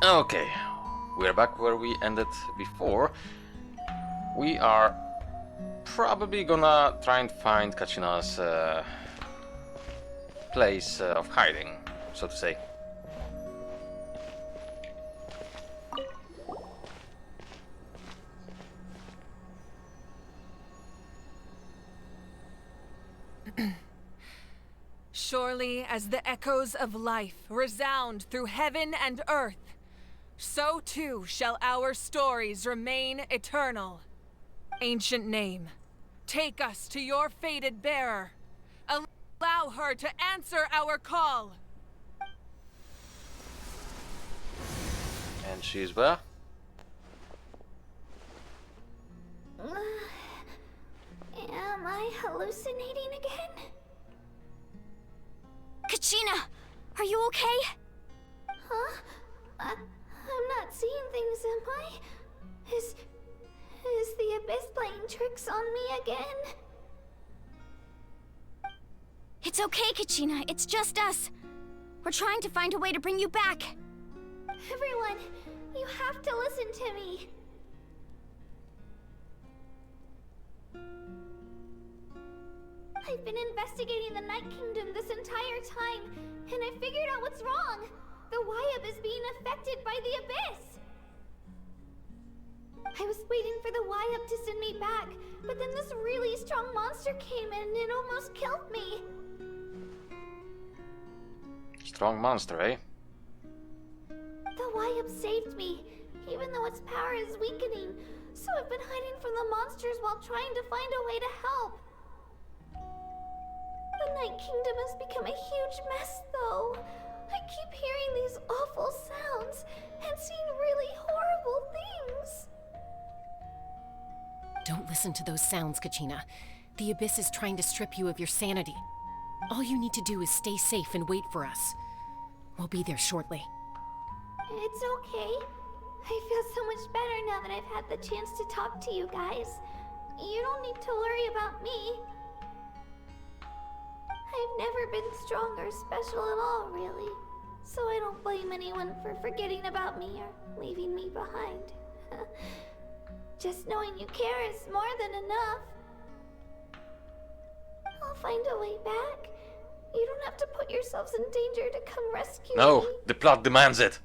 Okay, we're back where we ended before. We are probably gonna try and find Kachina's place of hiding, so to say. Surely as the echoes of life resound through heaven and earth, so too shall our stories remain eternal. Ancient name, take us to your fated bearer. Allow her to answer our call. And she's where? Am I hallucinating again? Kachina, are you okay? Huh? I'm not seeing things, am I? Is the Abyss playing tricks on me again? It's okay, Kachina. It's just us. We're trying to find a way to bring you back. Everyone, you have to listen to me. I've been investigating the Night Kingdom this entire time, and I figured out what's wrong. The Wyab is being affected by the Abyss. I was waiting for the Wyab to send me back, but then this really strong monster came in and it almost killed me. Strong monster, eh? The Wyab saved me, even though its power is weakening, so I've been hiding from the monsters while trying to find a way to help. The Night Kingdom has become a huge mess, though. I keep hearing these awful sounds and seeing really horrible things. Don't listen to those sounds, Kachina. The Abyss is trying to strip you of your sanity. All you need to do is stay safe and wait for us. We'll be there shortly. It's okay. I feel so much better now that I've had the chance to talk to you guys. You don't need to worry about me. I've never been strong or special at all, really. So I don't blame anyone for forgetting about me or leaving me behind. Just knowing you care is more than enough. I'll find a way back. You don't have to put yourselves in danger to come rescue me. No, the plot demands it.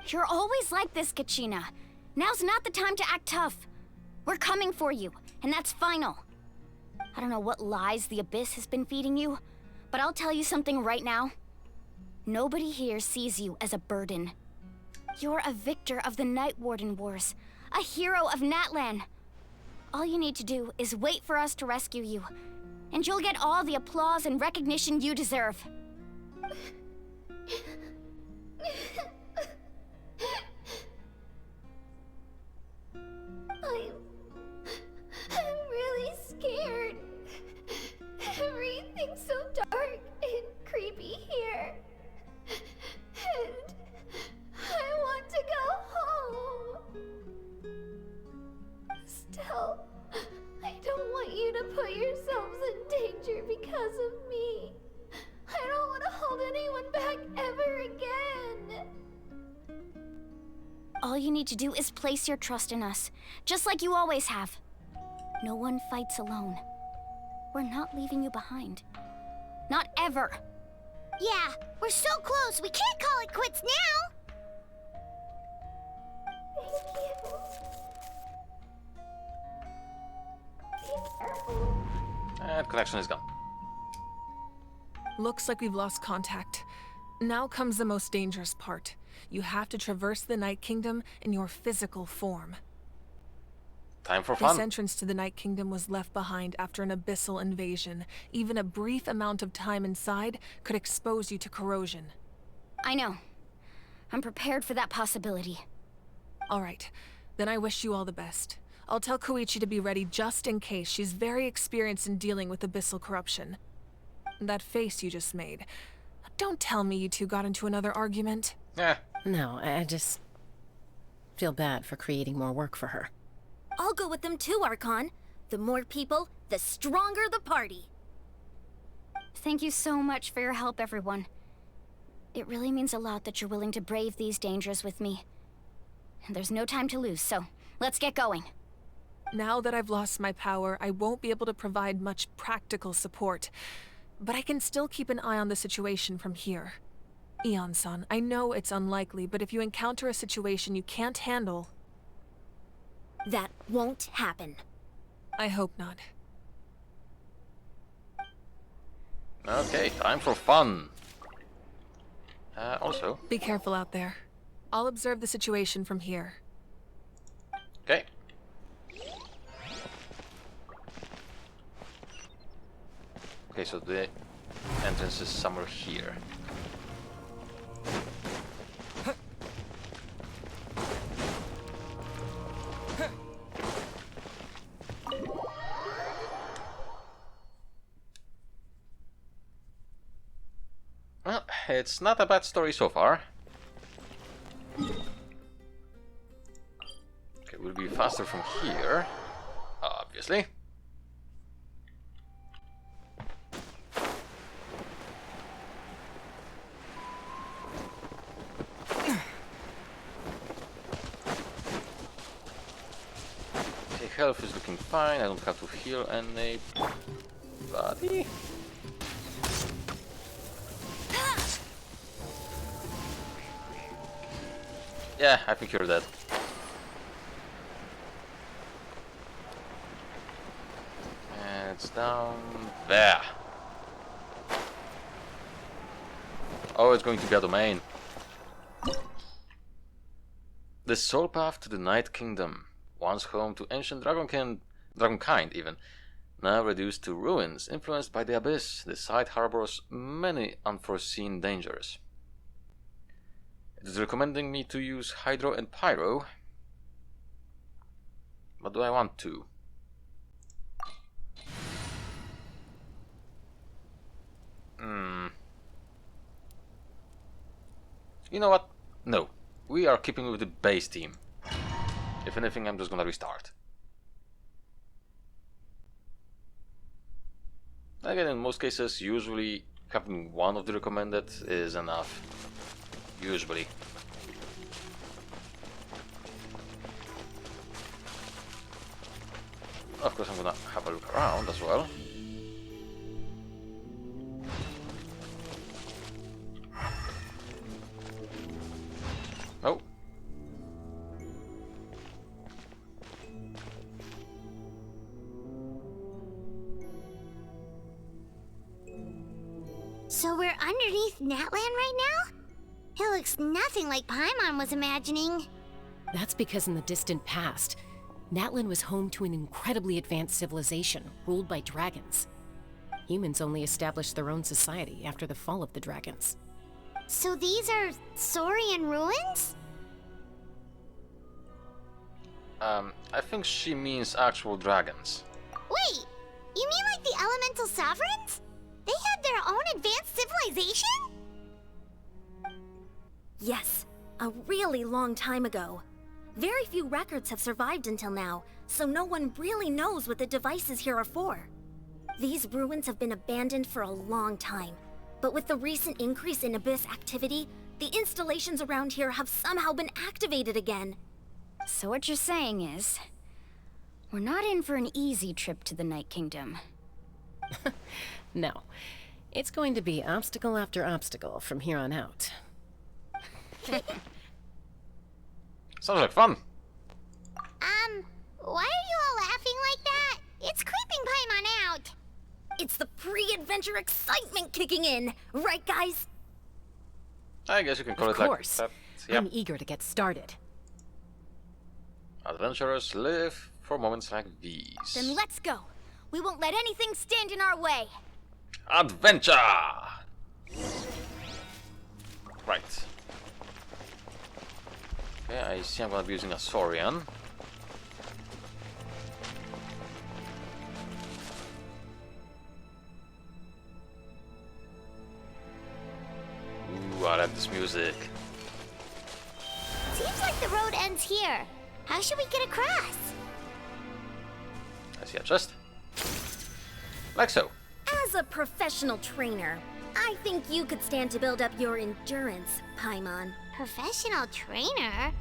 You're always like this, Kachina. Now's not the time to act tough. We're coming for you, and that's final. I don't know what lies the Abyss has been feeding you, but I'll tell you something right now. Nobody here sees you as a burden. You're a victor of the Night Warden Wars, a hero of Natlan. All you need to do is wait for us to rescue you, and you'll get all the applause and recognition you deserve. I'm really scared. Everything's so dark and creepy here. And I want to go home. Still, I don't want you to put yourselves in danger because of me. I don't want to hold anyone back ever again. All you need to do is place your trust in us, just like you always have. No one fights alone. We're not leaving you behind. Not ever. Yeah, we're so close, we can't call it quits now! Thank you. Be careful. And connection is gone. Looks like we've lost contact. Now comes the most dangerous part. You have to traverse the Night Kingdom in your physical form. Time for This fun. entrance to the Night Kingdom was left behind after an abyssal invasion. Even a brief amount of time inside could expose you to corrosion. I know. I'm prepared for that possibility. All right, then I wish you all the best. I'll tell Koichi to be ready just in case. She's very experienced in dealing with abyssal corruption. That face you just made. Don't tell me you two got into another argument. Yeah. No, I just feel bad for creating more work for her. I'll go with them too, Archon. The more people, the stronger the party. Thank you so much for your help, everyone. It really means a lot that you're willing to brave these dangers with me. And there's no time to lose, so let's get going. Now that I've lost my power, I won't be able to provide much practical support. But I can still keep an eye on the situation from here. Eon-san, I know it's unlikely, but if you encounter a situation you can't handle... That won't happen. I hope not. Okay, time for fun. Also... Be careful out there. I'll observe the situation from here. Okay. Okay, so the entrance is somewhere here. Well, it's not a bad story so far. Okay, we'll be faster from here, obviously. Okay, health is looking fine. I don't have to heal anybody. Yeah, I think you're dead. And it's down there. Oh, it's going to be a domain. The soul path to the Night Kingdom, once home to ancient dragonkind even, now reduced to ruins, influenced by the abyss. The site harbors many unforeseen dangers. It is recommending me to use Hydro and Pyro. But do I want to? You know what? No. We are keeping with the base team. If anything, I'm just gonna restart. Again, in most cases, usually having one of the recommended is enough. Usually. Of course, I'm gonna have a look around as well. Oh. So we're underneath Natlan right now? It looks nothing like Paimon was imagining. That's because in the distant past, Natlan was home to an incredibly advanced civilization ruled by dragons. Humans only established their own society after the fall of the dragons. So these are Saurian ruins? I think she means actual dragons. Wait, you mean like the elemental sovereigns? They had their own advanced civilization? Yes, a really long time ago. Very few records have survived until now, so no one really knows what the devices here are for. These ruins have been abandoned for a long time, but with the recent increase in Abyss activity, the installations around here have somehow been activated again. So what you're saying is, we're not in for an easy trip to the Night Kingdom. No. It's going to be obstacle after obstacle from here on out. Sounds like fun. Why are you all laughing like that? It's creeping Paimon out. It's the pre-adventure excitement kicking in, right guys? I guess you can call Of it course. like that. Yep. I'm eager to get started. Adventurers live for moments like these. Then let's go. We won't let anything stand in our way. Adventure! Right. Okay, I see I'm gonna be using a Saurian. Ooh, I like this music. Seems like the road ends here. How should we get across? I see a chest. Like so. As a professional trainer, I think you could stand to build up your endurance, Paimon. Professional trainer?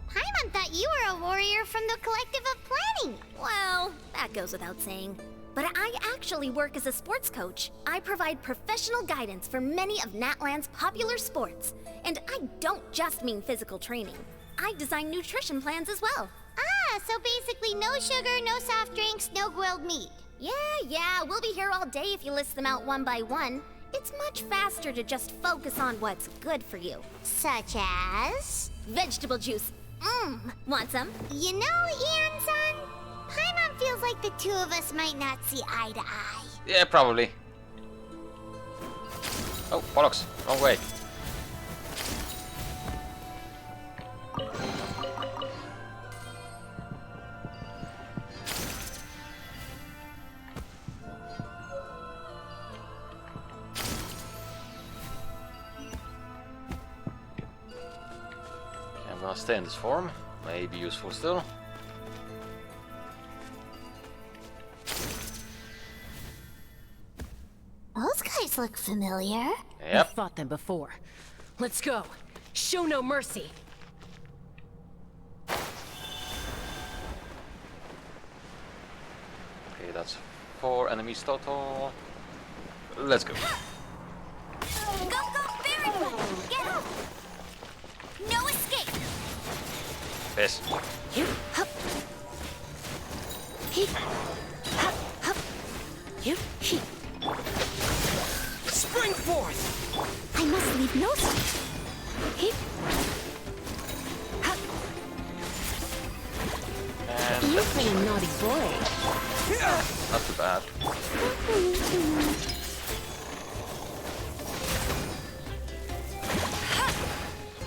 Paimon thought you were a warrior from the Collective of Planning. Well, that goes without saying. But I actually work as a sports coach. I provide professional guidance for many of Natlan's popular sports. And I don't just mean physical training. I design nutrition plans as well. Ah, so basically no sugar, no soft drinks, no grilled meat. Yeah, we'll be here all day if you list them out one by one. It's much faster to just focus on what's good for you. Such as? Vegetable juice. Want some? You know, Ian-san, Paimon feels like the two of us might not see eye to eye. Yeah, probably. Oh, bollocks. Wrong way. I'm gonna stay in this form. May be useful still. Those guys look familiar. I've Yep. fought them before. Let's go. Show no mercy. Okay, that's 4 enemies total. Let's go. Go, Baron! Get up! No escape! Yes. You, hup. He, hup, hup. You, he. Spring forth! I must leave no He, hup. And You're a naughty boy. not too bad.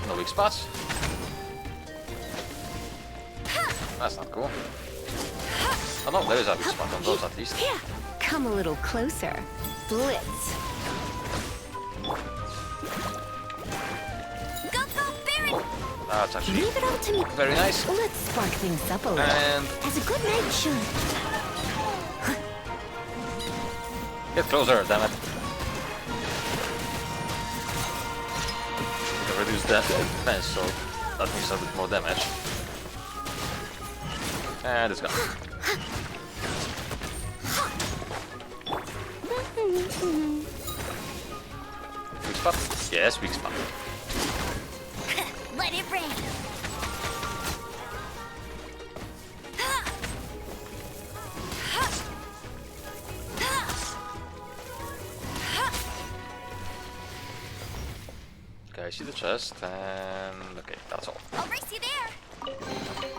No weak spots. That's not cool. Oh no, there is a weak spot on those at least. Yeah. Come a little closer. Blitz. Go, Baron! That's actually Leave it all to me. very nice. Let's spark things up a little. And As a good knight should. get closer, damn it. Reduce that defense, so that means a bit more damage. And it's gone. Weak spot? Yes, weak spot. Let it rain. Okay, I see the chest, and okay, that's all. I'll race you there.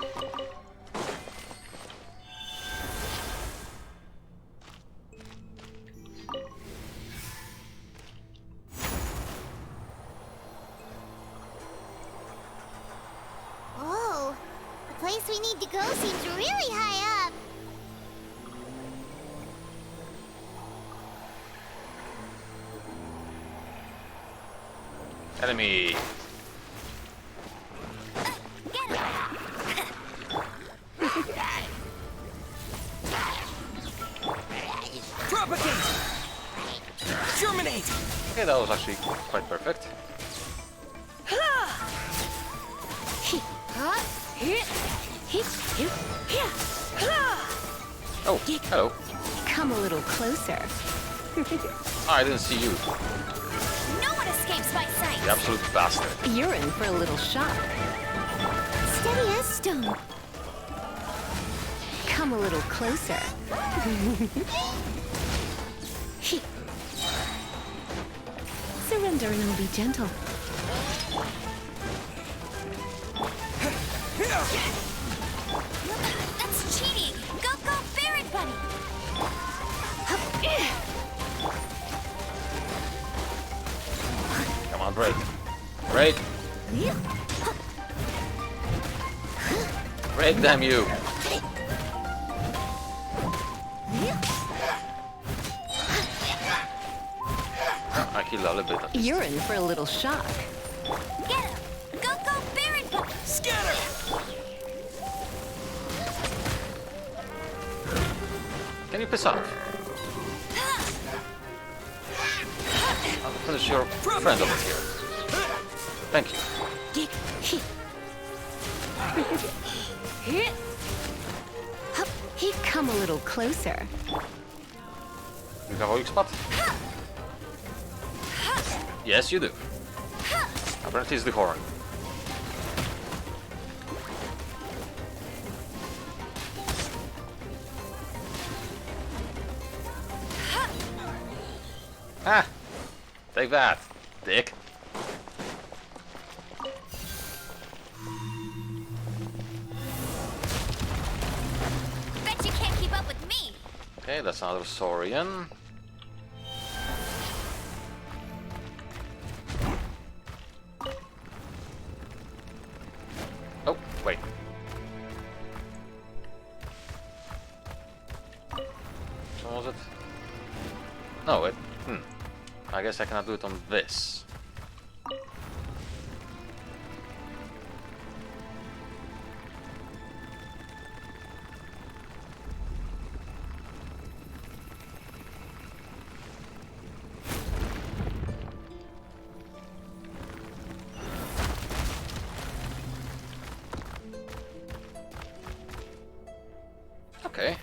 Whoa, the place we need to go seems really high up. Enemy! Propagate! Germinate! Okay, that was actually quite perfect. Oh, hello. Come a little closer. I didn't see you, No one escapes my sight. the absolute bastard. You're in for a little shock. Steady as stone. Come a little closer. Surrender and I'll be gentle. That's cheating. Go, Baron Bunny. Come on, break. Break! Break, damn you! Oh, I killed a little bit of this. You're in for a little shock. Get him. Go, Baron Bunny. Scatter! Can you piss off? finish your friend over here. Thank you. He'd come a little closer. You have a weak spot? Yes, you do. Apparently it's the horn. Ah! Take that, dick. Bet you can't keep up with me. Okay, that's another Saurian. Oh, wait. So was it? No, it... I guess I cannot do it on this. Okay.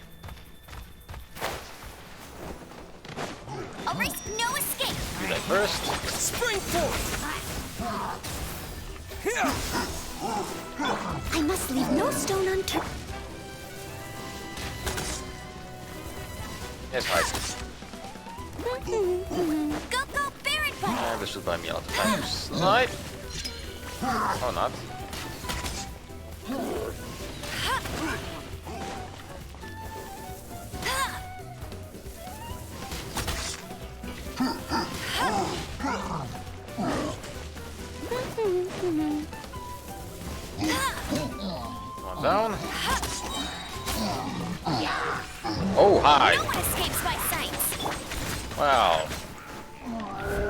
I'll risk no escape. Do that first. Spring forth! I must leave no stone unturned. Yes, hi. Go, Baron Buddy. This should buy me a lot of time to slide. Or not. One down. Oh, hi. No one escapes my sights. Wow.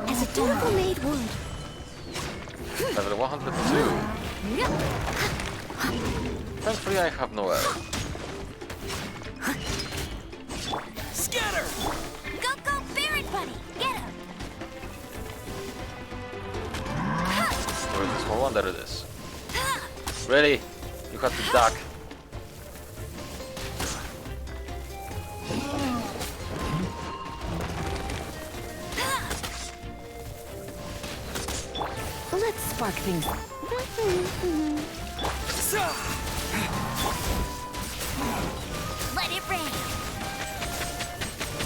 As a dutiful maid would. Level 102. Thankfully, I have no arrow. Scatter! Go, Baron Buddy. Get him. Where is this whole one? There it is. Ready? You have to duck. Let's spark things. Let it rain.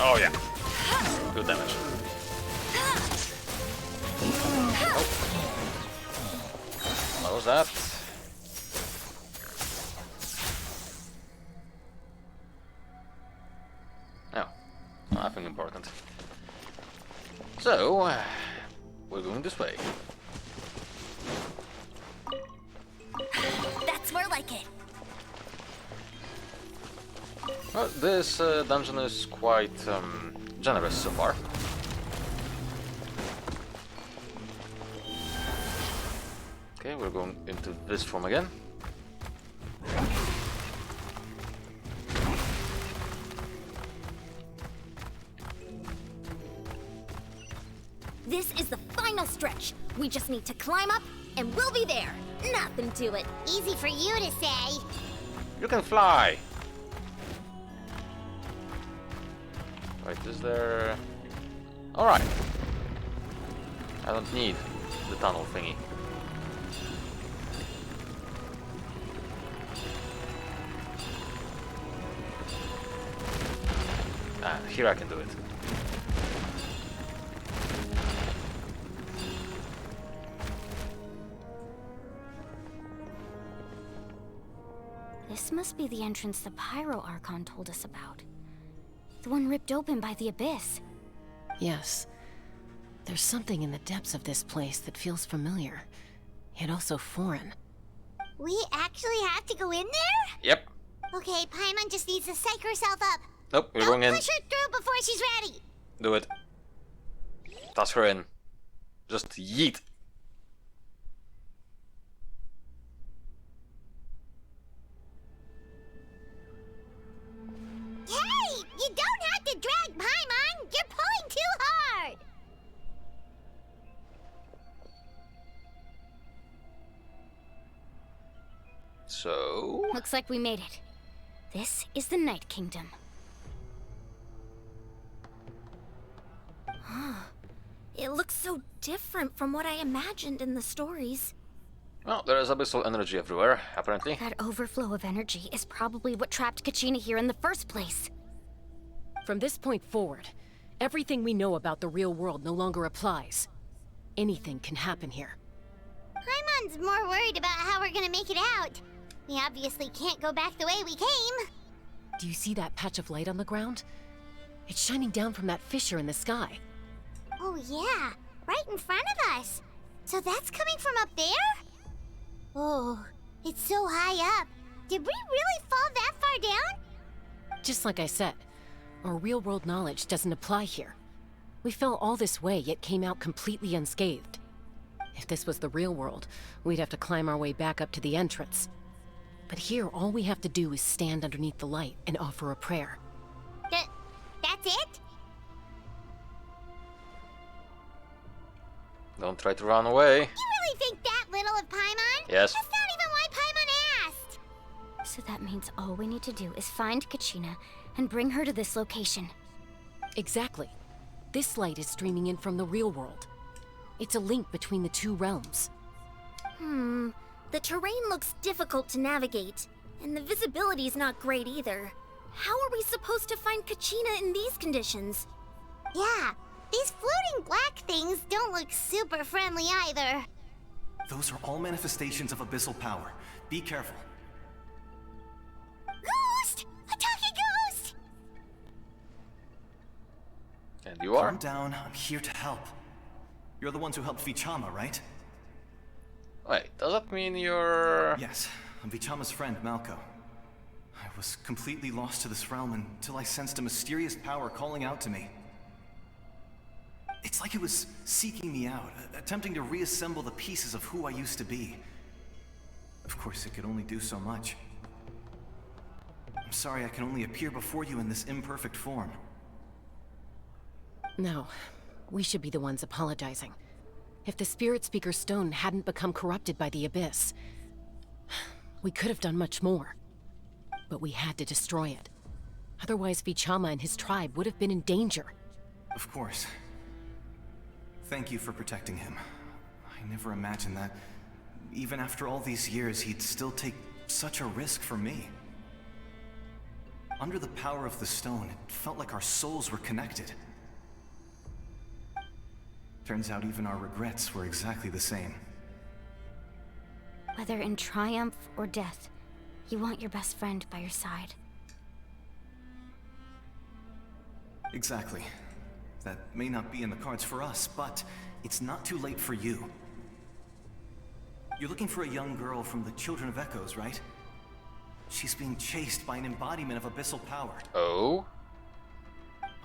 Oh yeah. Good damage. What was that? Oh, nothing important. So, we're going this way. That's more like it. Well, this dungeon is quite generous so far. Okay, we're going into this form again. This is the final stretch. We just need to climb up, and we'll be there. Nothing to it. Easy for you to say. You can fly! Wait, is there... Alright. I don't need the tunnel thingy. Ah, here I can do it. This must be the entrance the Pyro Archon told us about. The one ripped open by the Abyss. Yes. There's something in the depths of this place that feels familiar, yet also foreign. We actually have to go in there? Yep. Okay, Paimon just needs to psych herself up. Nope, we're Don't going in. push her through before she's ready. Do it. Toss her in. Just yeet. Hey, you don't have to drag Paimon. You're pulling too hard. So... Looks like we made it. This is the Night Kingdom. It looks so different from what I imagined in the stories. Well, there is abyssal energy everywhere, apparently. That overflow of energy is probably what trapped Kachina here in the first place. From this point forward, everything we know about the real world no longer applies. Anything can happen here. Paimon's more worried about how we're gonna make it out. We obviously can't go back the way we came. Do you see that patch of light on the ground? It's shining down from that fissure in the sky. Oh yeah, right in front of us. So that's coming from up there? Oh, it's so high up. Did we really fall that far down? Just like I said, our real-world knowledge doesn't apply here. We fell all this way, yet came out completely unscathed. If this was the real world, we'd have to climb our way back up to the entrance. But here, all we have to do is stand underneath the light and offer a prayer. That's it? Don't try to run away. You really think that little of Paimon? Yes. That's not even why Paimon asked. So that means all we need to do is find Kachina and bring her to this location. Exactly. This light is streaming in from the real world. It's a link between the two realms. The terrain looks difficult to navigate, and the visibility's not great either. How are we supposed to find Kachina in these conditions? Yeah, these floating black things don't look super friendly either. Those are all manifestations of abyssal power. Be careful. Ghost! A talking ghost! And you are? Calm down, I'm here to help. You're the ones who helped Vichama, right? Wait, does that mean you're... Yes, I'm Vichama's friend, Malko. I was completely lost to this realm until I sensed a mysterious power calling out to me. It's like it was seeking me out, attempting to reassemble the pieces of who I used to be. Of course, it could only do so much. I'm sorry I can only appear before you in this imperfect form. No, we should be the ones apologizing. If the Spirit Speaker Stone hadn't become corrupted by the Abyss, we could have done much more. But we had to destroy it. Otherwise, Vichama and his tribe would have been in danger. Of course. Thank you for protecting him. I never imagined that, even after all these years, he'd still take such a risk for me. Under the power of the stone, it felt like our souls were connected. Turns out even our regrets were exactly the same. Whether in triumph or death, you want your best friend by your side. Exactly. That may not be in the cards for us, but it's not too late for you. You're looking for a young girl from the Children of Echoes, right? She's being chased by an embodiment of abyssal power. Oh?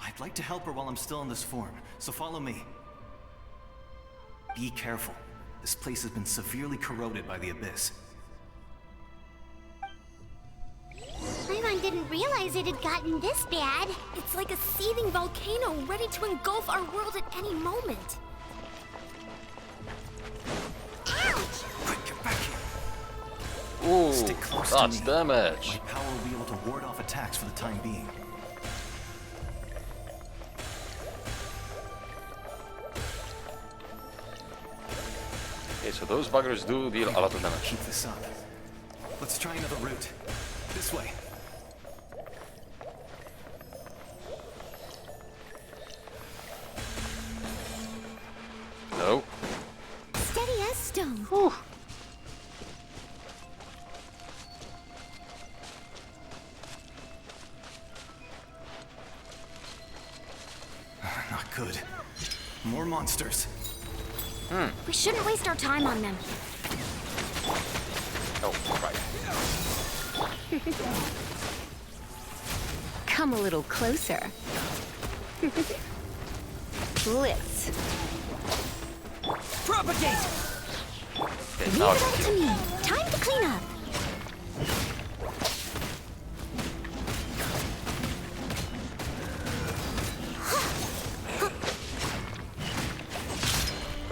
I'd like to help her while I'm still in this form, so follow me. Be careful. This place has been severely corroded by the Abyss. Paimon didn't realize it had gotten this bad. It's like a seething volcano ready to engulf our world at any moment. Ouch! Quick, get back here. Ooh, Stick close that's to me. damage. My power will be able to ward off attacks for the time being. Okay, so those buggers do deal a lot of damage. Keep this up. Let's try another route. This way. No. Steady as stone. Whew. Not good. More monsters. We shouldn't waste our time on them. Oh, right. Come a little closer. Blitz. Propagate! Okay, Leave now it all to me. Time to clean up.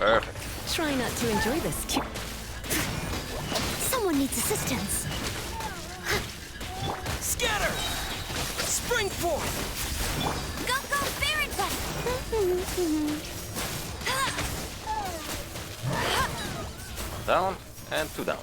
perfect. Try not to enjoy this too. Someone needs assistance. Get her! Spring forth! Go, Baron Down and 2 down.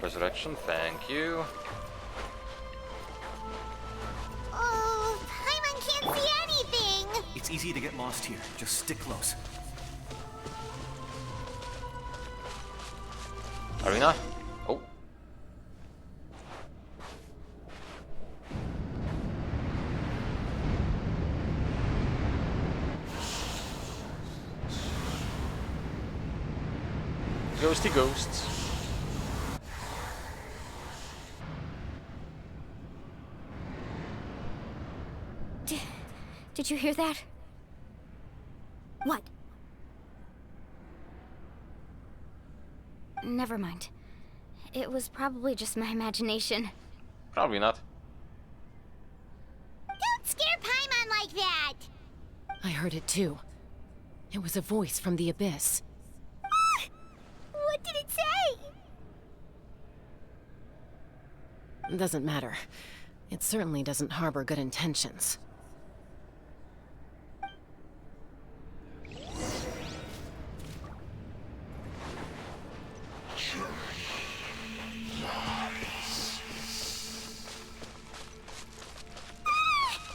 Resurrection, thank you. Oh, Paimon can't see anything! It's easy to get lost here. Just stick close. Arena? Oh. Ghosty ghosts. Did you hear that? What? Never mind. It was probably just my imagination. Probably not. Don't scare Paimon like that! I heard it too. It was a voice from the abyss. What did it say? Doesn't matter. It certainly doesn't harbor good intentions.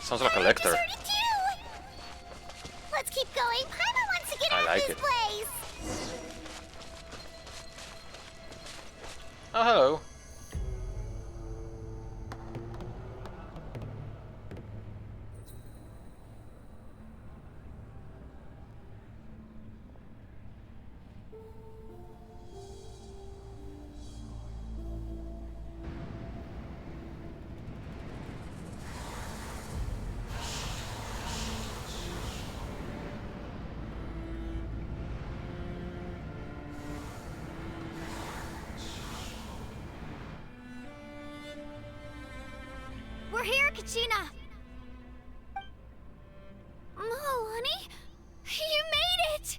Sounds like a lector. Let's keep going. Paimon wants to get out like of this it. place. Oh, hello. We're here, Kachina! Honey? You made it!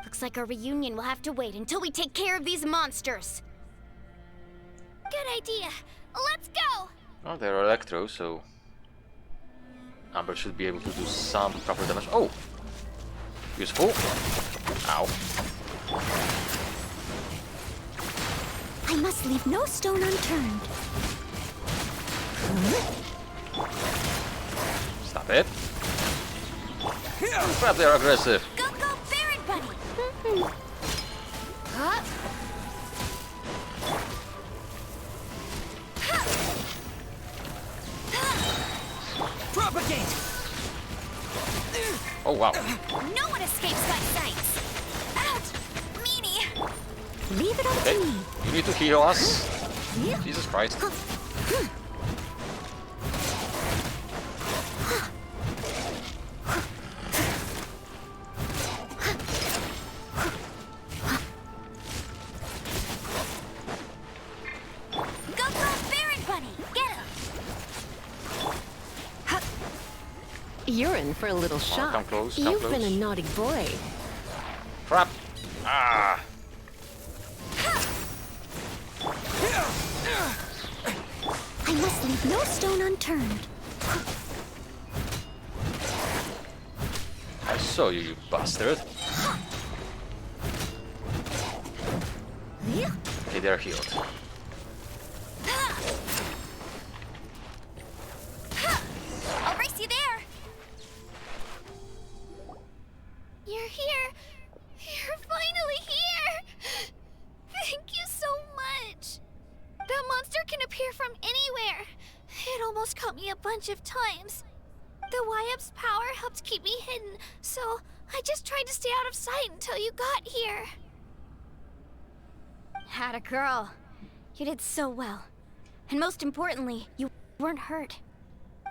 Looks like our reunion will have to wait until we take care of these monsters. Good idea. Let's go! Oh, they're electro, so Amber should be able to do some proper damage. Oh! Useful. Ow. I must leave no stone unturned. Stop it. Crap, they're aggressive. Go, Baron Bunny! Huh? Propagate! Oh, wow. No one escapes my sights! Ouch! Meanie! Leave it up Okay, to me. you need to heal us. Jesus Christ. Go, Baron Bunny! Get him! You're in for a little Come on, shock. come close, come You've close. been a naughty boy. Crap. Ah. I must leave no stone unturned. I saw you, you bastard. Okay, they're healed. I'll race you there! You're here! You're finally here! Thank you so much! That monster can appear from anywhere. It almost caught me a bunch of times. The YF's power helped keep me hidden, so I just tried to stay out of sight until you got here. Had a girl. You did so well. And most importantly, you weren't hurt.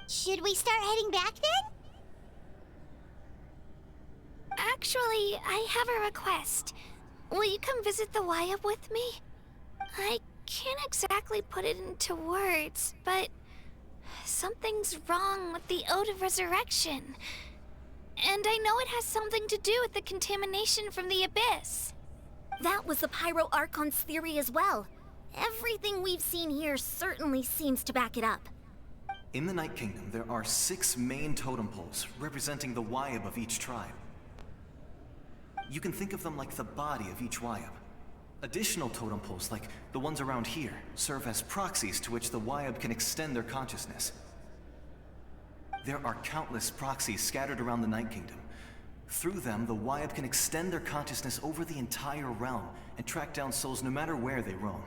Should we start heading back then? Actually, I have a request. Will you come visit the YF with me? I can't exactly put it into words, but something's wrong with the Ode of Resurrection. And I know it has something to do with the contamination from the Abyss. That was the Pyro Archon's theory as well. Everything we've seen here certainly seems to back it up. In the Night Kingdom, there are 6 main totem poles representing the Wyab of each tribe. You can think of them like the body of each Wyab. Additional totem poles, like the ones around here, serve as proxies to which the Wyab can extend their consciousness. There are countless proxies scattered around the Night Kingdom. Through them, the Wyab can extend their consciousness over the entire realm and track down souls no matter where they roam.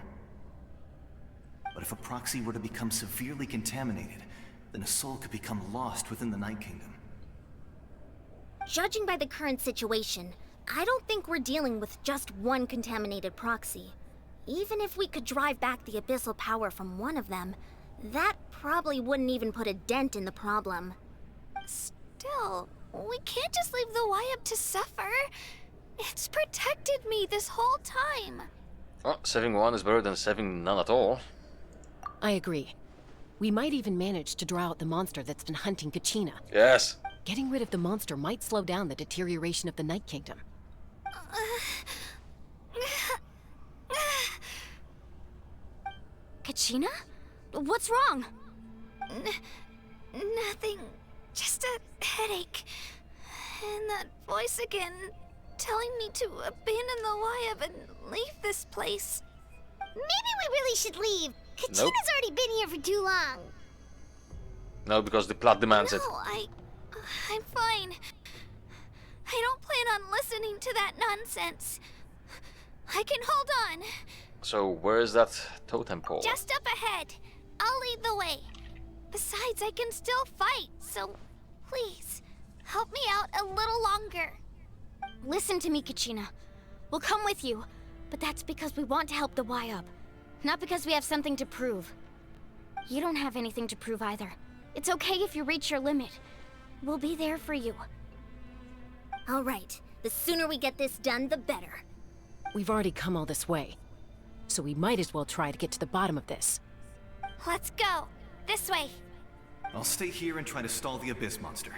But if a proxy were to become severely contaminated, then a soul could become lost within the Night Kingdom. Judging by the current situation, I don't think we're dealing with just one contaminated proxy. Even if we could drive back the abyssal power from one of them, that probably wouldn't even put a dent in the problem. Still, we can't just leave the Wyab to suffer. It's protected me this whole time. Well, saving one is better than saving none at all. I agree. We might even manage to draw out the monster that's been hunting Kachina. Yes. Getting rid of the monster might slow down the deterioration of the Night Kingdom. Kachina? What's wrong? Nothing. Just a headache. And that voice again, telling me to abandon the Wyab and leave this place. Maybe we really should leave. Kachina's Nope. already been here for too long. No, because the plot demands it. No, I'm fine. I don't plan on listening to that nonsense. I can hold on. So where is that totem pole? Just up ahead. I'll lead the way. Besides, I can still fight, so please, help me out a little longer. Listen to me, Kachina. We'll come with you, but that's because we want to help the Wyab, not because we have something to prove. You don't have anything to prove either. It's okay if you reach your limit. We'll be there for you. All right, the sooner we get this done, the better. We've already come all this way, so we might as well try to get to the bottom of this. Let's go. This way. I'll stay here and try to stall the Abyss monster.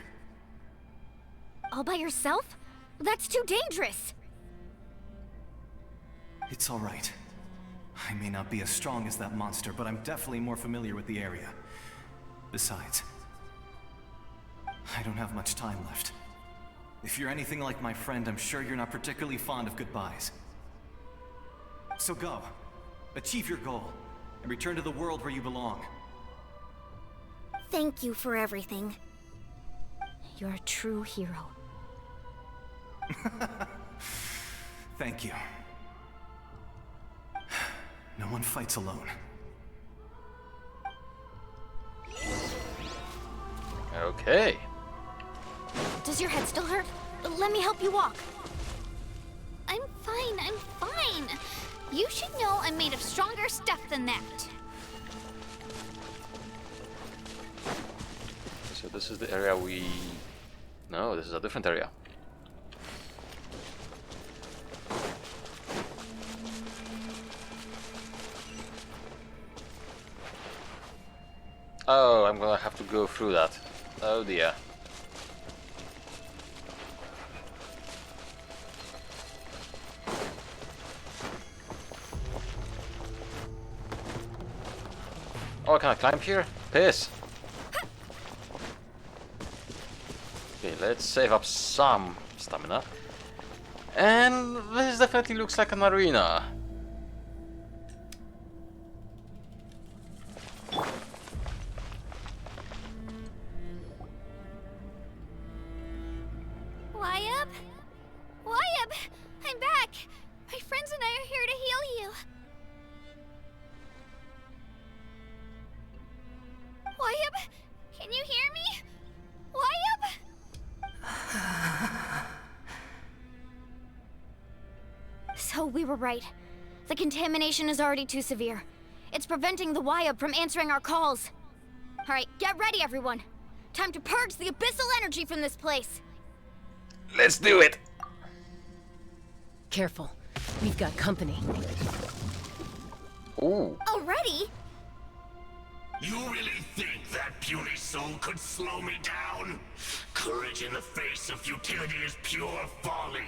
All by yourself? That's too dangerous. It's all right. I may not be as strong as that monster, but I'm definitely more familiar with the area. Besides, I don't have much time left. If you're anything like my friend, I'm sure you're not particularly fond of goodbyes. So go. Achieve your goal, and return to the world where you belong. Thank you for everything. You're a true hero. Thank you. No one fights alone. Okay. Does your head still hurt? Let me help you walk. I'm fine. I'm fine. You should know I'm made of stronger stuff than that. So this is the area we... No, this is a different area. Oh, I'm gonna have to go through that. Oh dear. Oh, can I climb here? Piss! Okay, let's save up some stamina. And this definitely looks like an arena. Wyab? Wyab! I'm back! My friends and I are here to heal you. Wyab? Can you hear me? Wyab? So we were right. The contamination is already too severe. It's preventing the Wyab from answering our calls. All right, get ready, everyone. Time to purge the abyssal energy from this place. Let's do it! Careful. We've got company. Ooh. Already? You really think that puny soul could slow me down? Courage in the face of futility is pure folly.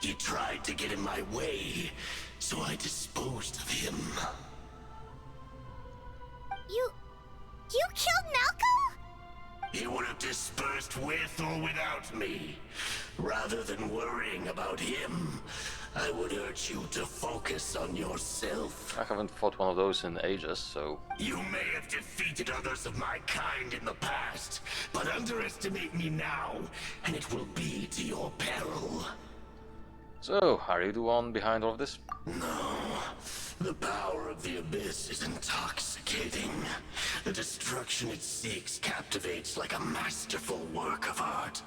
He tried to get in my way, so I disposed of him. You killed Malco? He would have dispersed with or without me. Rather than worrying about him, I would urge you to focus on yourself. I haven't fought one of those in ages, so... You may have defeated others of my kind in the past, but underestimate me now, and it will be to your peril. So, are you the one behind all of this? No. The power of the Abyss is intoxicating. The destruction it seeks captivates like a masterful work of art.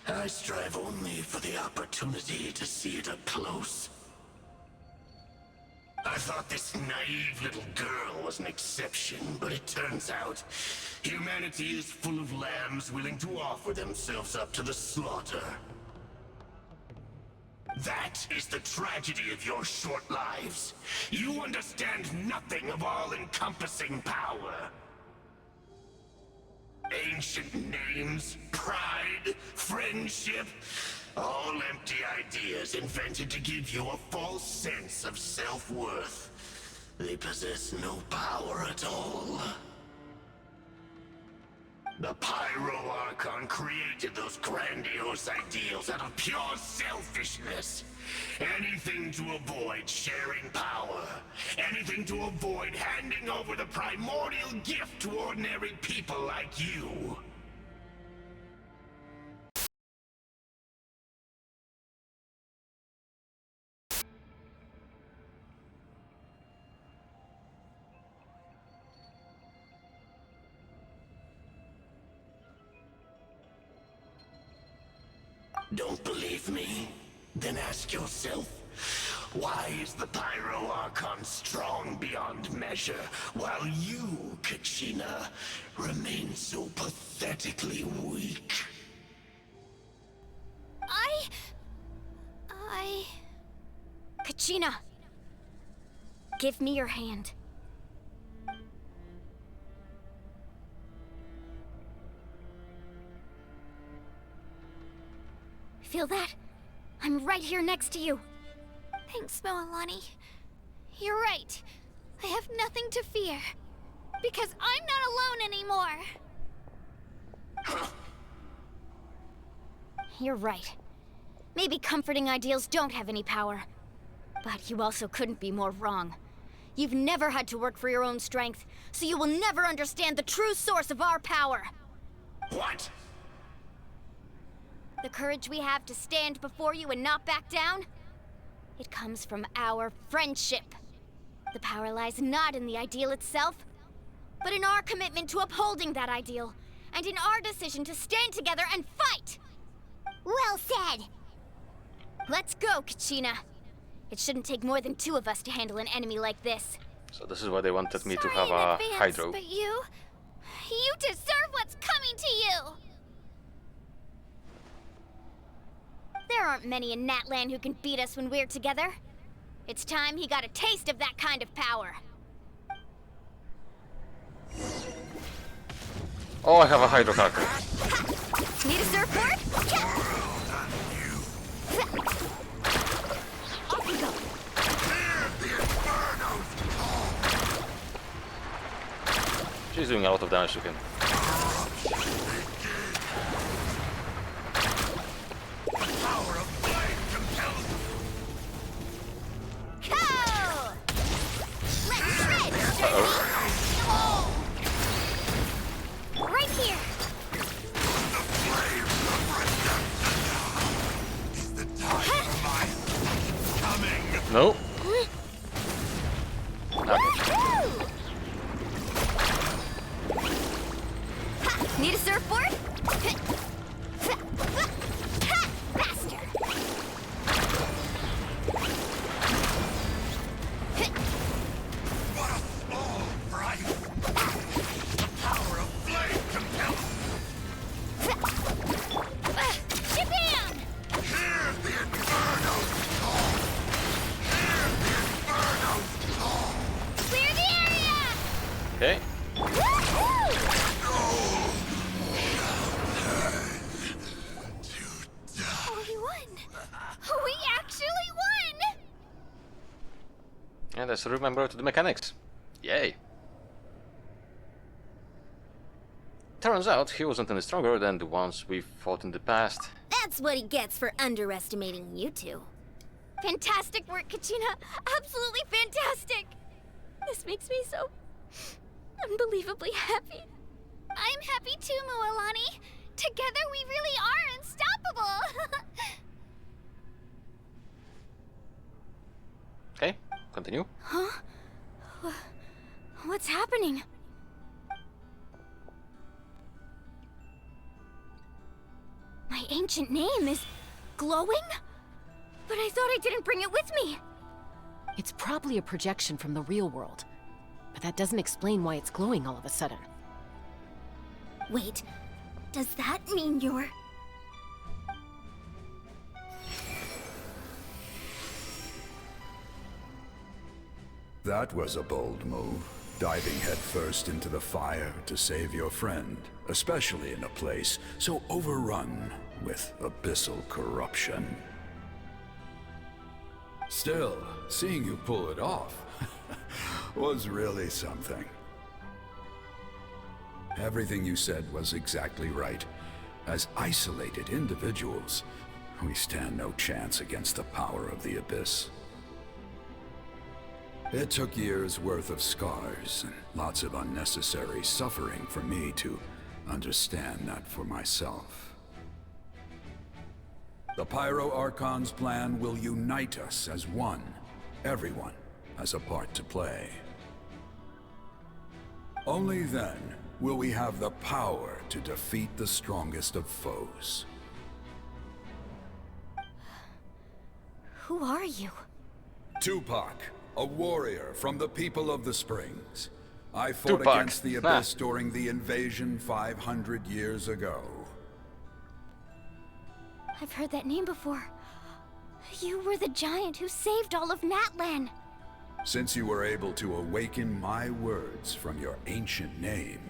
I strive only for the opportunity to see it up close. I thought this naive little girl was an exception, but it turns out humanity is full of lambs willing to offer themselves up to the slaughter. That is the tragedy of your short lives. You understand nothing of all-encompassing power. Ancient names, pride, friendship, all empty ideas invented to give you a false sense of self-worth. They possess no power at all. The Pyro Archon created those grandiose ideals out of pure selfishness. Anything to avoid sharing power. Anything to avoid handing over the primordial gift to ordinary people like you. Don't believe me? Then ask yourself, why is the Pyro Archon strong beyond measure, while you, Kachina, remain so pathetically weak? Kachina! Give me your hand. Feel that? I'm right here next to you. Thanks, Moalani. You're right. I have nothing to fear. Because I'm not alone anymore. You're right. Maybe comforting ideals don't have any power. But you also couldn't be more wrong. You've never had to work for your own strength, so you will never understand the true source of our power. What? The courage we have to stand before you and not back down? It comes from our friendship. The power lies not in the ideal itself, but in our commitment to upholding that ideal, and in our decision to stand together and fight! Well said! Let's go, Kachina. It shouldn't take more than 2 of us to handle an enemy like this. So this is why they wanted me to Sorry have in a advance, Hydro. But you deserve what's coming to you! There aren't many in Natlan who can beat us when we're together. It's time he got a taste of that kind of power. Oh, I have a Hydro character. Need a surfboard? Off we go. She's doing a lot of damage to him. Right here! No. Need a surfboard? Faster! What a small price! The power of flame compels. Shabam! Hear the inferno's call! Hear And let's remember to the mechanics. Yay! Turns out he wasn't any stronger than the ones we fought in the past. That's what he gets for underestimating you two. Fantastic work, Kachina! Absolutely fantastic! This makes me so unbelievably happy. I'm happy too, Mualani. Together we really are unstoppable! Okay, continue. Huh? What's happening? My ancient name is glowing? But I thought I didn't bring it with me. It's probably a projection from the real world. But that doesn't explain why it's glowing all of a sudden. Wait, does that mean you're... That was a bold move, diving headfirst into the fire to save your friend, especially in a place so overrun with abyssal corruption. Still, seeing you pull it off was really something. Everything you said was exactly right. As isolated individuals, we stand no chance against the power of the Abyss. It took years' worth of scars and lots of unnecessary suffering for me to understand that for myself. The Pyro Archon's plan will unite us as one. Everyone has a part to play. Only then will we have the power to defeat the strongest of foes. Who are you? Tupac, a warrior from the people of the Springs. I fought Tupac. against the Abyss during the invasion 500 years ago. I've heard that name before. You were the giant who saved all of Natlan. Since you were able to awaken my words from your ancient name,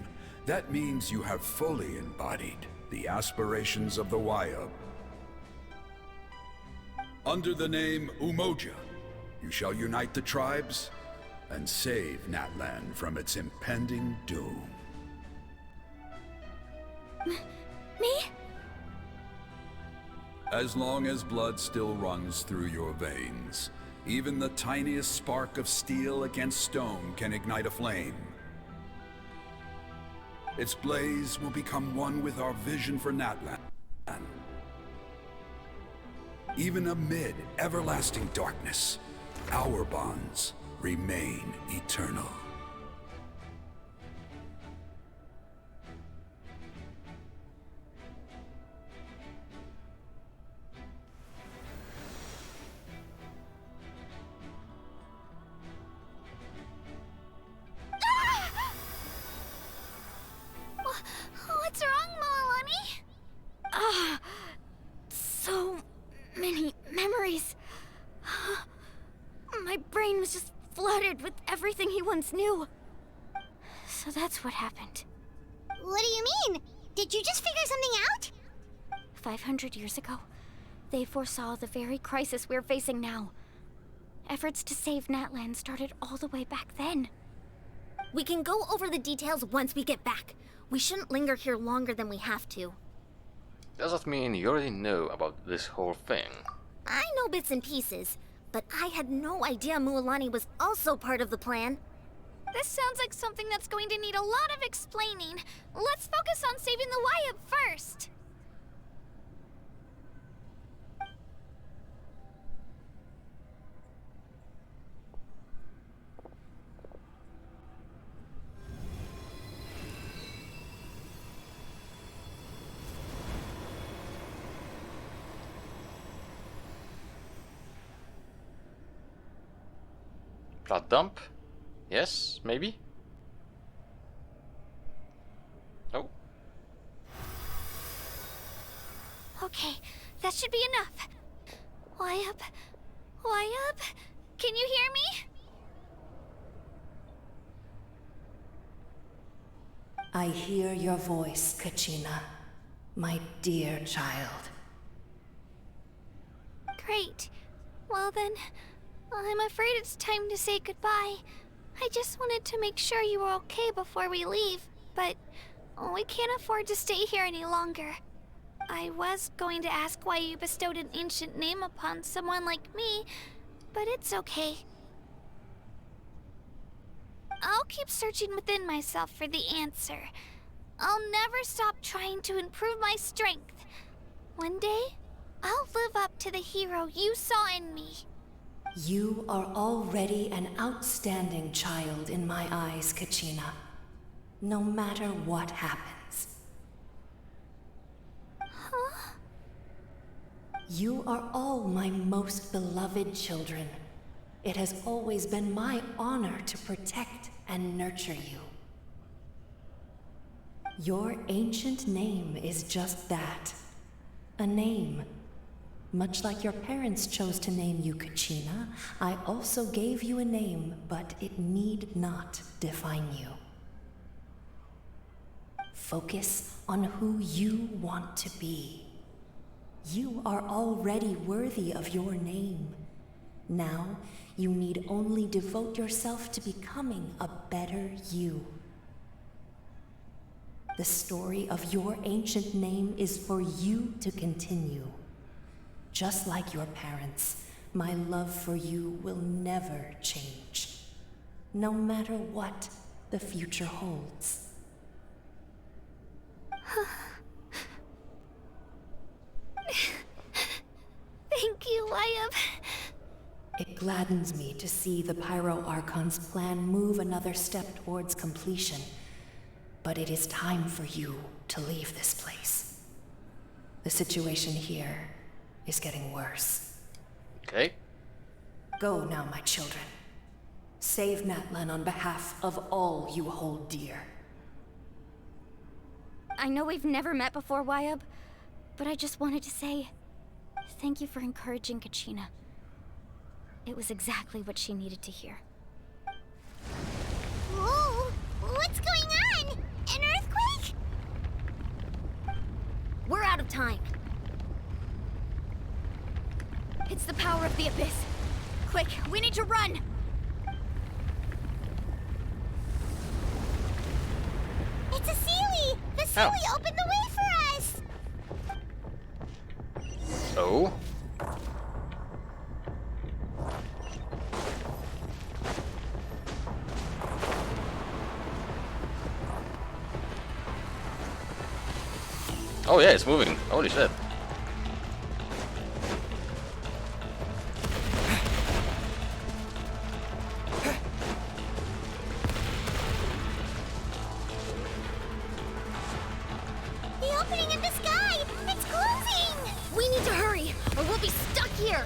that means you have fully embodied the aspirations of the Wayub. Under the name Umoja, you shall unite the tribes and save Natlan from its impending doom. Me? As long as blood still runs through your veins, even the tiniest spark of steel against stone can ignite a flame. Its blaze will become one with our vision for Natlan. Even amid everlasting darkness, our bonds remain eternal. What's wrong, Mualani? So many memories. My brain was just flooded with everything he once knew. So that's what happened. What do you mean? Did you just figure something out? 500 years ago, they foresaw the very crisis we're facing now. Efforts to save Natlan started all the way back then. We can go over the details once we get back. We shouldn't linger here longer than we have to. Does that mean you already know about this whole thing? I know bits and pieces, but I had no idea Mualani was also part of the plan. This sounds like something that's going to need a lot of explaining. Let's focus on saving the Wayub first. Blood dump? Yes, maybe? Oh. Okay, that should be enough. Wayub? Wayub? Can you hear me? I hear your voice, Kachina, my dear child. Great. Well then, I'm afraid it's time to say goodbye. I just wanted to make sure you were okay before we leave, but we can't afford to stay here any longer. I was going to ask why you bestowed an ancient name upon someone like me, but it's okay. I'll keep searching within myself for the answer. I'll never stop trying to improve my strength. One day, I'll live up to the hero you saw in me. You are already an outstanding child in my eyes, Kachina. No matter what happens. Huh? You are all my most beloved children. It has always been my honor to protect and nurture you. Your ancient name is just that. A name. Much like your parents chose to name you Kachina, I also gave you a name, but it need not define you. Focus on who you want to be. You are already worthy of your name. Now, you need only devote yourself to becoming a better you. The story of your ancient name is for you to continue. Just like your parents, my love for you will never change, no matter what the future holds. Thank you, Wyatt. It gladdens me to see the Pyro Archon's plan move another step towards completion. But it is time for you to leave this place. The situation here is getting worse. Okay. Go now, my children. Save Natlan on behalf of all you hold dear. I know we've never met before, Wyatt, but I just wanted to say thank you for encouraging Kachina. It was exactly what she needed to hear. Whoa! What's going on? An earthquake? We're out of time. It's the power of the Abyss. Quick, we need to run! It's a Sealy! The Sealy opened the way for us! Oh? Oh yeah, it's moving. Holy shit. The opening in the sky! It's closing! We need to hurry, or we'll be stuck here!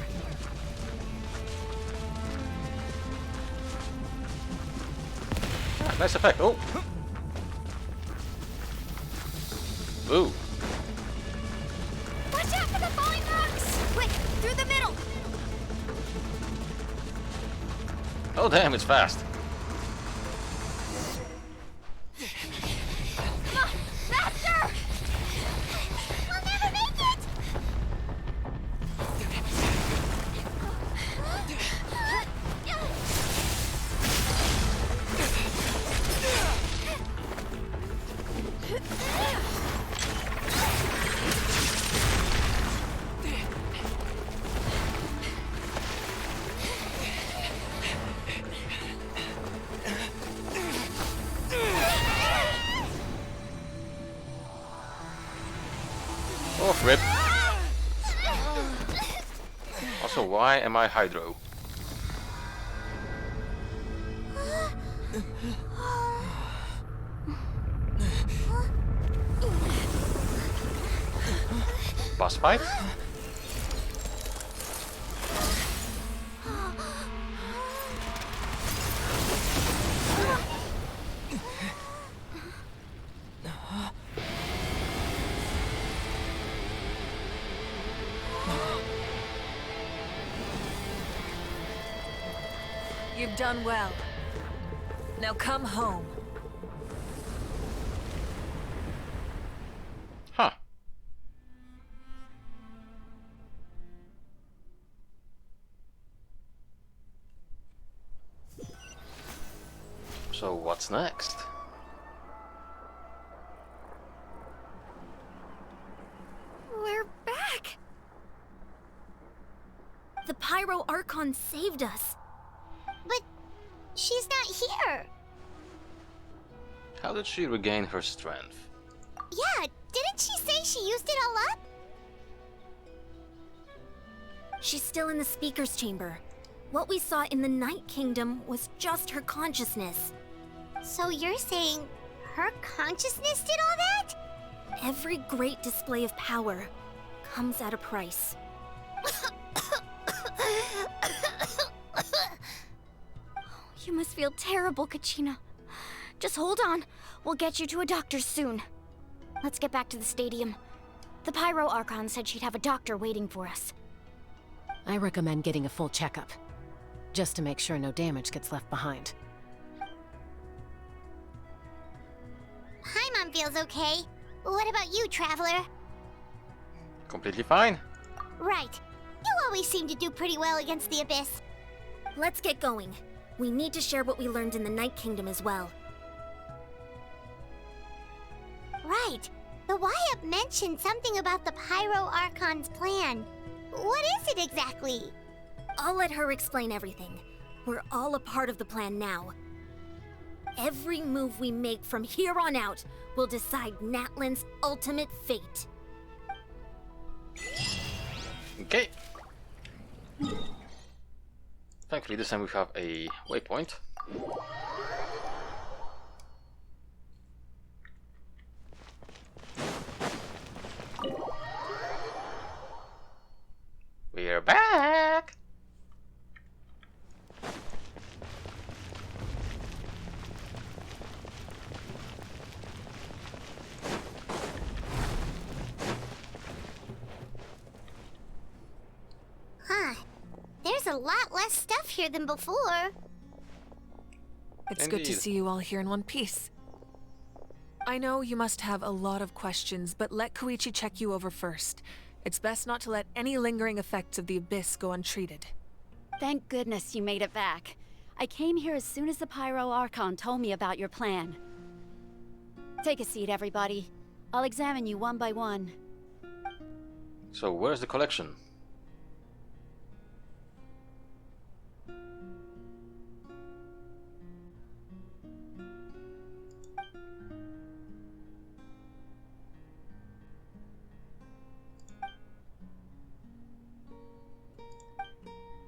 Ah, nice effect. Oh! Ooh. Watch out for the falling rocks! Quick, through the middle! Oh damn, it's fast. Come on, faster! We'll never make it! Oh, rip. Also, why am I Hydro? Boss fight? You've done well. Now come home. Huh. So what's next? We're back! The Pyro Archon saved us. But she's not here. How did she regain her strength? Yeah, didn't she say she used it all up? She's still in the Speaker's Chamber. What we saw in the Night Kingdom was just her consciousness. So you're saying her consciousness did all that? Every great display of power comes at a price. You must feel terrible, Kachina. Just hold on. We'll get you to a doctor soon. Let's get back to the stadium. The Pyro Archon said she'd have a doctor waiting for us. I recommend getting a full checkup, just to make sure no damage gets left behind. Paimon feels okay. What about you, Traveler? Completely fine. Right. You always seem to do pretty well against the Abyss. Let's get going. We need to share what we learned in the Night Kingdom as well. Right. The Wyatt mentioned something about the Pyro Archon's plan. What is it exactly? I'll let her explain everything. We're all a part of the plan now. Every move we make from here on out will decide Natlan's ultimate fate. Okay. Thankfully this time we have a waypoint. We're back! Huh. There's a lot less stuff here than before. It's good to Indeed. see you all here in one piece. I know you must have a lot of questions, but let Koichi check you over first. It's best not to let any lingering effects of the Abyss go untreated. Thank goodness you made it back. I came here as soon as the Pyro Archon told me about your plan. Take a seat, everybody. I'll examine you one by one. So where's the collection?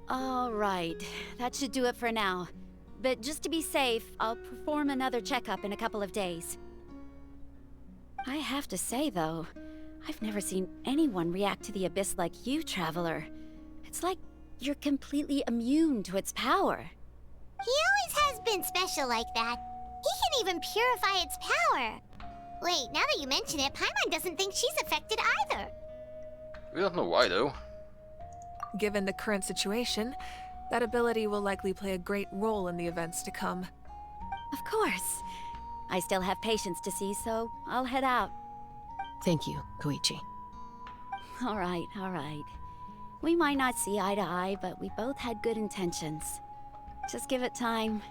All right, that should do it for now. But just to be safe, I'll perform another checkup in a couple of days. I have to say, though, I've never seen anyone react to the Abyss like you, Traveler. It's like you're completely immune to its power. He always has been special like that. He can even purify its power. Wait, now that you mention it, Paimon doesn't think she's affected either. We don't know why though. Given the current situation, that ability will likely play a great role in the events to come. Of course. I still have patients to see, so I'll head out. Thank you, Koichi. All right. We might not see eye to eye, but we both had good intentions. Just give it time.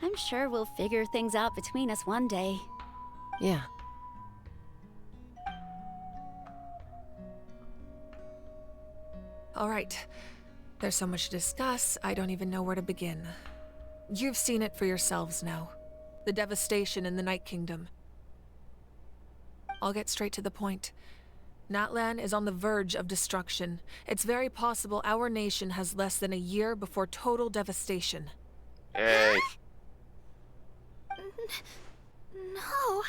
I'm sure we'll figure things out between us one day. Yeah. All right. There's so much to discuss, I don't even know where to begin. You've seen it for yourselves now. The devastation in the Night Kingdom. I'll get straight to the point. Natlan is on the verge of destruction. It's very possible our nation has less than a year before total devastation. Hey. No.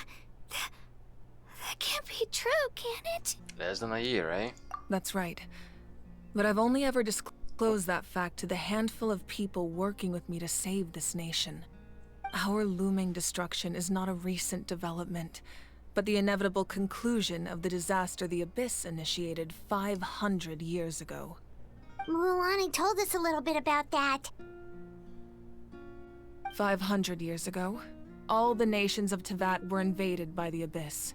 That can't be true, can it? Less than a year, eh? That's right. But I've only ever disclosed that fact to the handful of people working with me to save this nation. Our looming destruction is not a recent development, but the inevitable conclusion of the disaster the Abyss initiated 500 years ago. Mulan told us a little bit about that. 500 years ago, all the nations of Teyvat were invaded by the Abyss.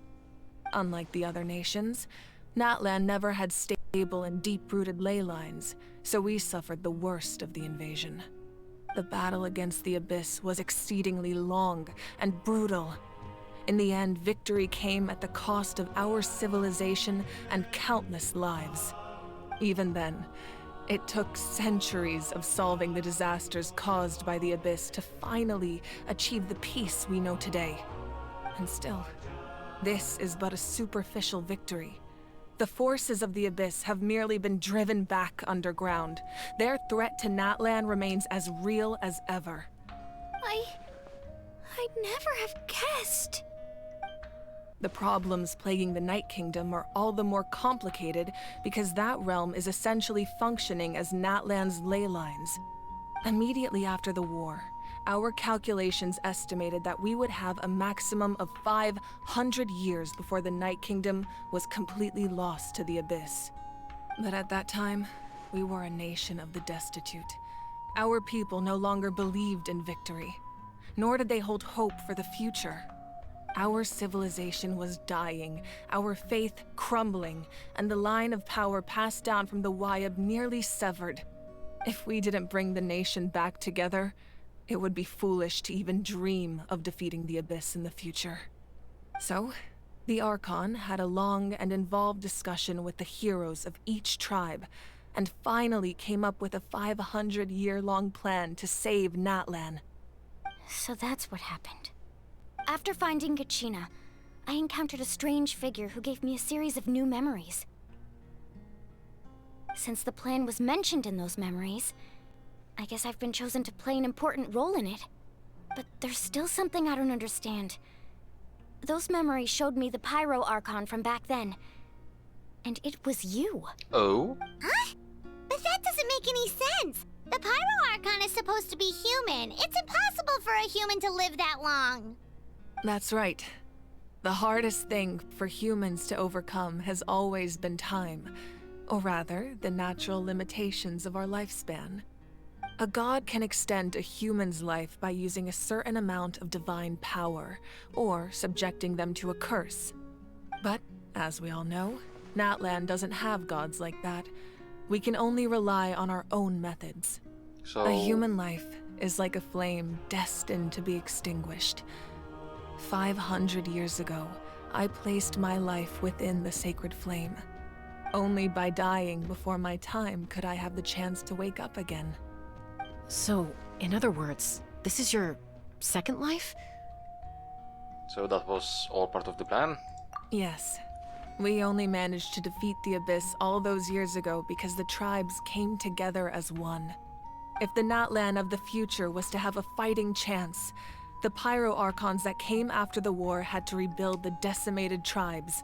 Unlike the other nations, Natlan never had stable and deep-rooted ley lines, so we suffered the worst of the invasion. The battle against the Abyss was exceedingly long and brutal. In the end, victory came at the cost of our civilization and countless lives. Even then, it took centuries of solving the disasters caused by the Abyss to finally achieve the peace we know today. And still, this is but a superficial victory. The forces of the Abyss have merely been driven back underground. Their threat to Natlan remains as real as ever. I'd never have guessed. The problems plaguing the Night Kingdom are all the more complicated because that realm is essentially functioning as Natlan's ley lines. Immediately after the war, our calculations estimated that we would have a maximum of 500 years before the Night Kingdom was completely lost to the Abyss. But at that time, we were a nation of the destitute. Our people no longer believed in victory, nor did they hold hope for the future. Our civilization was dying, our faith crumbling, and the line of power passed down from the Wyab nearly severed. If we didn't bring the nation back together, it would be foolish to even dream of defeating the Abyss in the future. So, the Archon had a long and involved discussion with the heroes of each tribe, and finally came up with a 500-year-long plan to save Natlan. So that's what happened. After finding Gachina, I encountered a strange figure who gave me a series of new memories. Since the plan was mentioned in those memories, I guess I've been chosen to play an important role in it. But there's still something I don't understand. Those memories showed me the Pyro Archon from back then. And it was you. Oh? Huh? But that doesn't make any sense. The Pyro Archon is supposed to be human. It's impossible for a human to live that long. That's right. The hardest thing for humans to overcome has always been time. Or rather, the natural limitations of our lifespan. A god can extend a human's life by using a certain amount of divine power, or subjecting them to a curse. But, as we all know, Natlan doesn't have gods like that. We can only rely on our own methods. So... A human life is like a flame destined to be extinguished. 500 years ago, I placed my life within the sacred flame. Only by dying before my time could I have the chance to wake up again. So, in other words, this is your second life? So that was all part of the plan? Yes. We only managed to defeat the Abyss all those years ago because the tribes came together as one. If the Natlan of the future was to have a fighting chance, the Pyro Archons that came after the war had to rebuild the decimated tribes.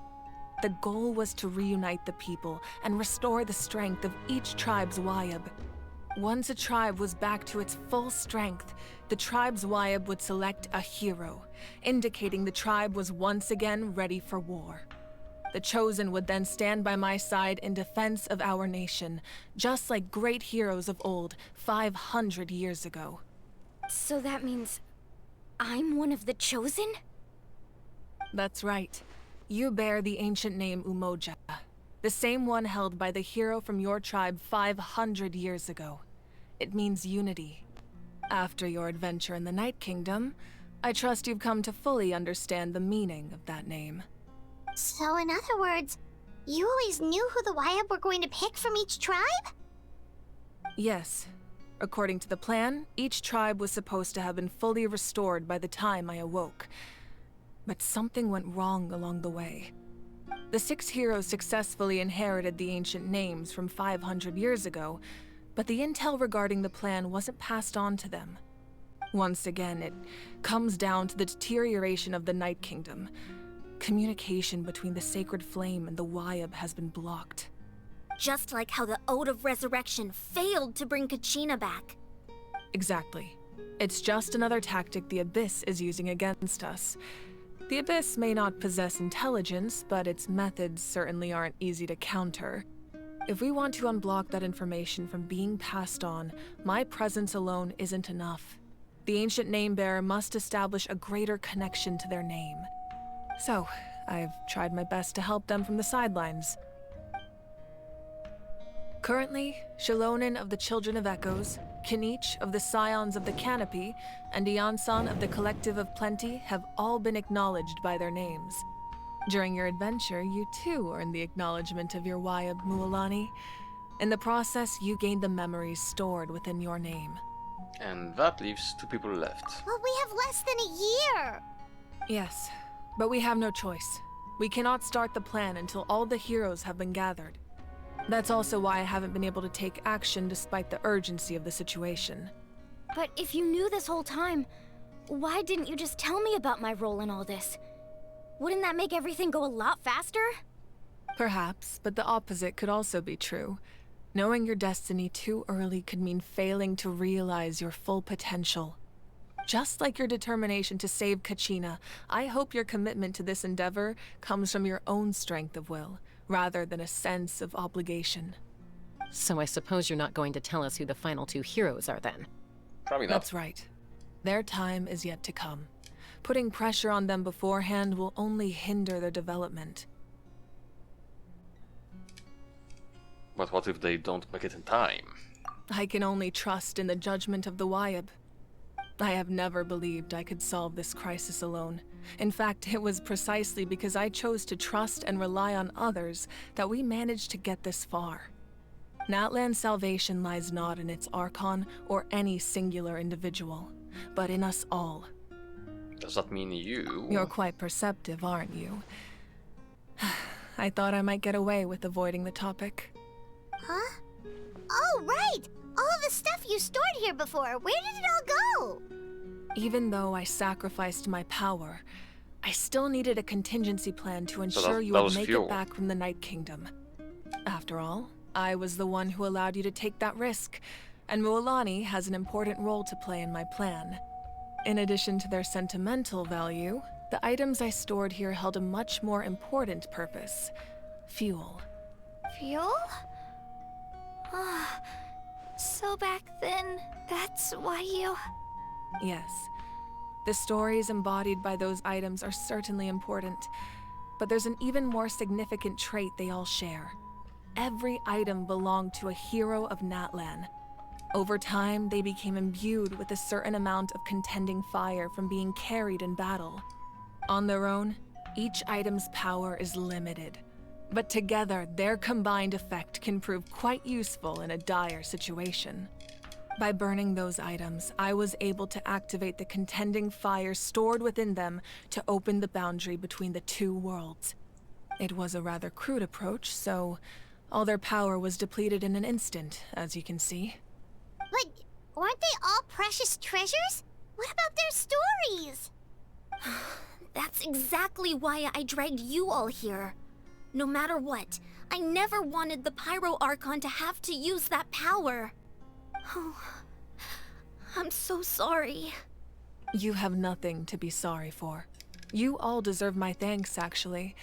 The goal was to reunite the people and restore the strength of each tribe's Wyab. Once a tribe was back to its full strength, the tribe's Wyab would select a hero, indicating the tribe was once again ready for war. The Chosen would then stand by my side in defense of our nation, just like great heroes of old 500 years ago. So that means I'm one of the Chosen? That's right. You bear the ancient name Umoja, the same one held by the hero from your tribe 500 years ago. It means unity. After your adventure in the Night Kingdom, I trust you've come to fully understand the meaning of that name. So in other words, you always knew who the Wyab were going to pick from each tribe? Yes. According to the plan, each tribe was supposed to have been fully restored by the time I awoke. But something went wrong along the way. The 6 heroes successfully inherited the ancient names from 500 years ago, but the intel regarding the plan wasn't passed on to them. Once again, it comes down to the deterioration of the Night Kingdom. Communication between the Sacred Flame and the Wyab has been blocked. Just like how the Ode of Resurrection failed to bring Gachina back. Exactly. It's just another tactic the Abyss is using against us. The Abyss may not possess intelligence, but its methods certainly aren't easy to counter. If we want to unblock that information from being passed on, my presence alone isn't enough. The ancient name-bearer must establish a greater connection to their name. So, I've tried my best to help them from the sidelines. Currently, Shilonen of the Children of Echoes, Kinich of the Scions of the Canopy and Iansan of the Collective of Plenty have all been acknowledged by their names. During your adventure, you too earned the acknowledgement of your Wayab Mualani. In the process, you gained the memories stored within your name. And that leaves 2 people left. But we have less than a year! Yes, but we have no choice. We cannot start the plan until all the heroes have been gathered. That's also why I haven't been able to take action despite the urgency of the situation. But if you knew this whole time, why didn't you just tell me about my role in all this? Wouldn't that make everything go a lot faster? Perhaps, but the opposite could also be true. Knowing your destiny too early could mean failing to realize your full potential. Just like your determination to save Kachina, I hope your commitment to this endeavor comes from your own strength of will, rather than a sense of obligation. So I suppose you're not going to tell us who the final 2 heroes are then? Probably not. That's right. Their time is yet to come. Putting pressure on them beforehand will only hinder their development. But what if they don't make it in time? I can only trust in the judgment of the Wayab. I have never believed I could solve this crisis alone. In fact, it was precisely because I chose to trust and rely on others that we managed to get this far. Natlan's salvation lies not in its Archon or any singular individual, but in us all. Does that mean you? You're quite perceptive, aren't you? I thought I might get away with avoiding the topic. Huh? Oh, right! All of the stuff you stored here before, where did it all go? Even though I sacrificed my power, I still needed a contingency plan to ensure you would make it back from the Night Kingdom. After all, I was the one who allowed you to take that risk, and Mualani has an important role to play in my plan. In addition to their sentimental value, the items I stored here held a much more important purpose: fuel. Fuel? Ah, so back then, that's why you... Yes. The stories embodied by those items are certainly important, but there's an even more significant trait they all share. Every item belonged to a hero of Natlan. Over time, they became imbued with a certain amount of contending fire from being carried in battle. On their own, each item's power is limited, but together, their combined effect can prove quite useful in a dire situation. By burning those items, I was able to activate the contending fire stored within them to open the boundary between the 2 worlds. It was a rather crude approach, so all their power was depleted in an instant, as you can see. But weren't they all precious treasures? What about their stories? That's exactly why I dragged you all here. No matter what, I never wanted the Pyro Archon to have to use that power. Oh, I'm so sorry. You have nothing to be sorry for. You all deserve my thanks, actually.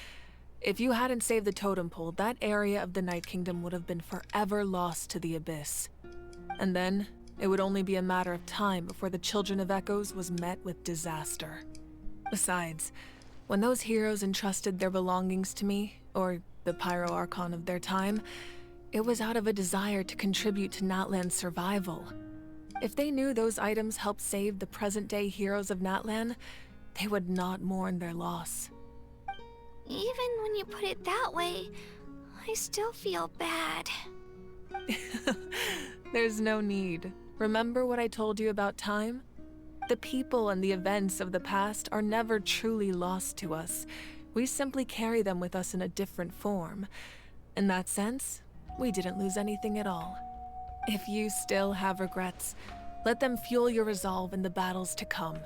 If you hadn't saved the totem pole, that area of the Night Kingdom would have been forever lost to the Abyss. And then, it would only be a matter of time before the Children of Echoes was met with disaster. Besides, when those heroes entrusted their belongings to me, or the Pyro Archon of their time, it was out of a desire to contribute to Natlan's survival. If they knew those items helped save the present-day heroes of Natlan, they would not mourn their loss. Even when you put it that way, I still feel bad. There's no need. Remember what I told you about time? The people and the events of the past are never truly lost to us. We simply carry them with us in a different form. In that sense, we didn't lose anything at all. If you still have regrets, let them fuel your resolve in the battles to come.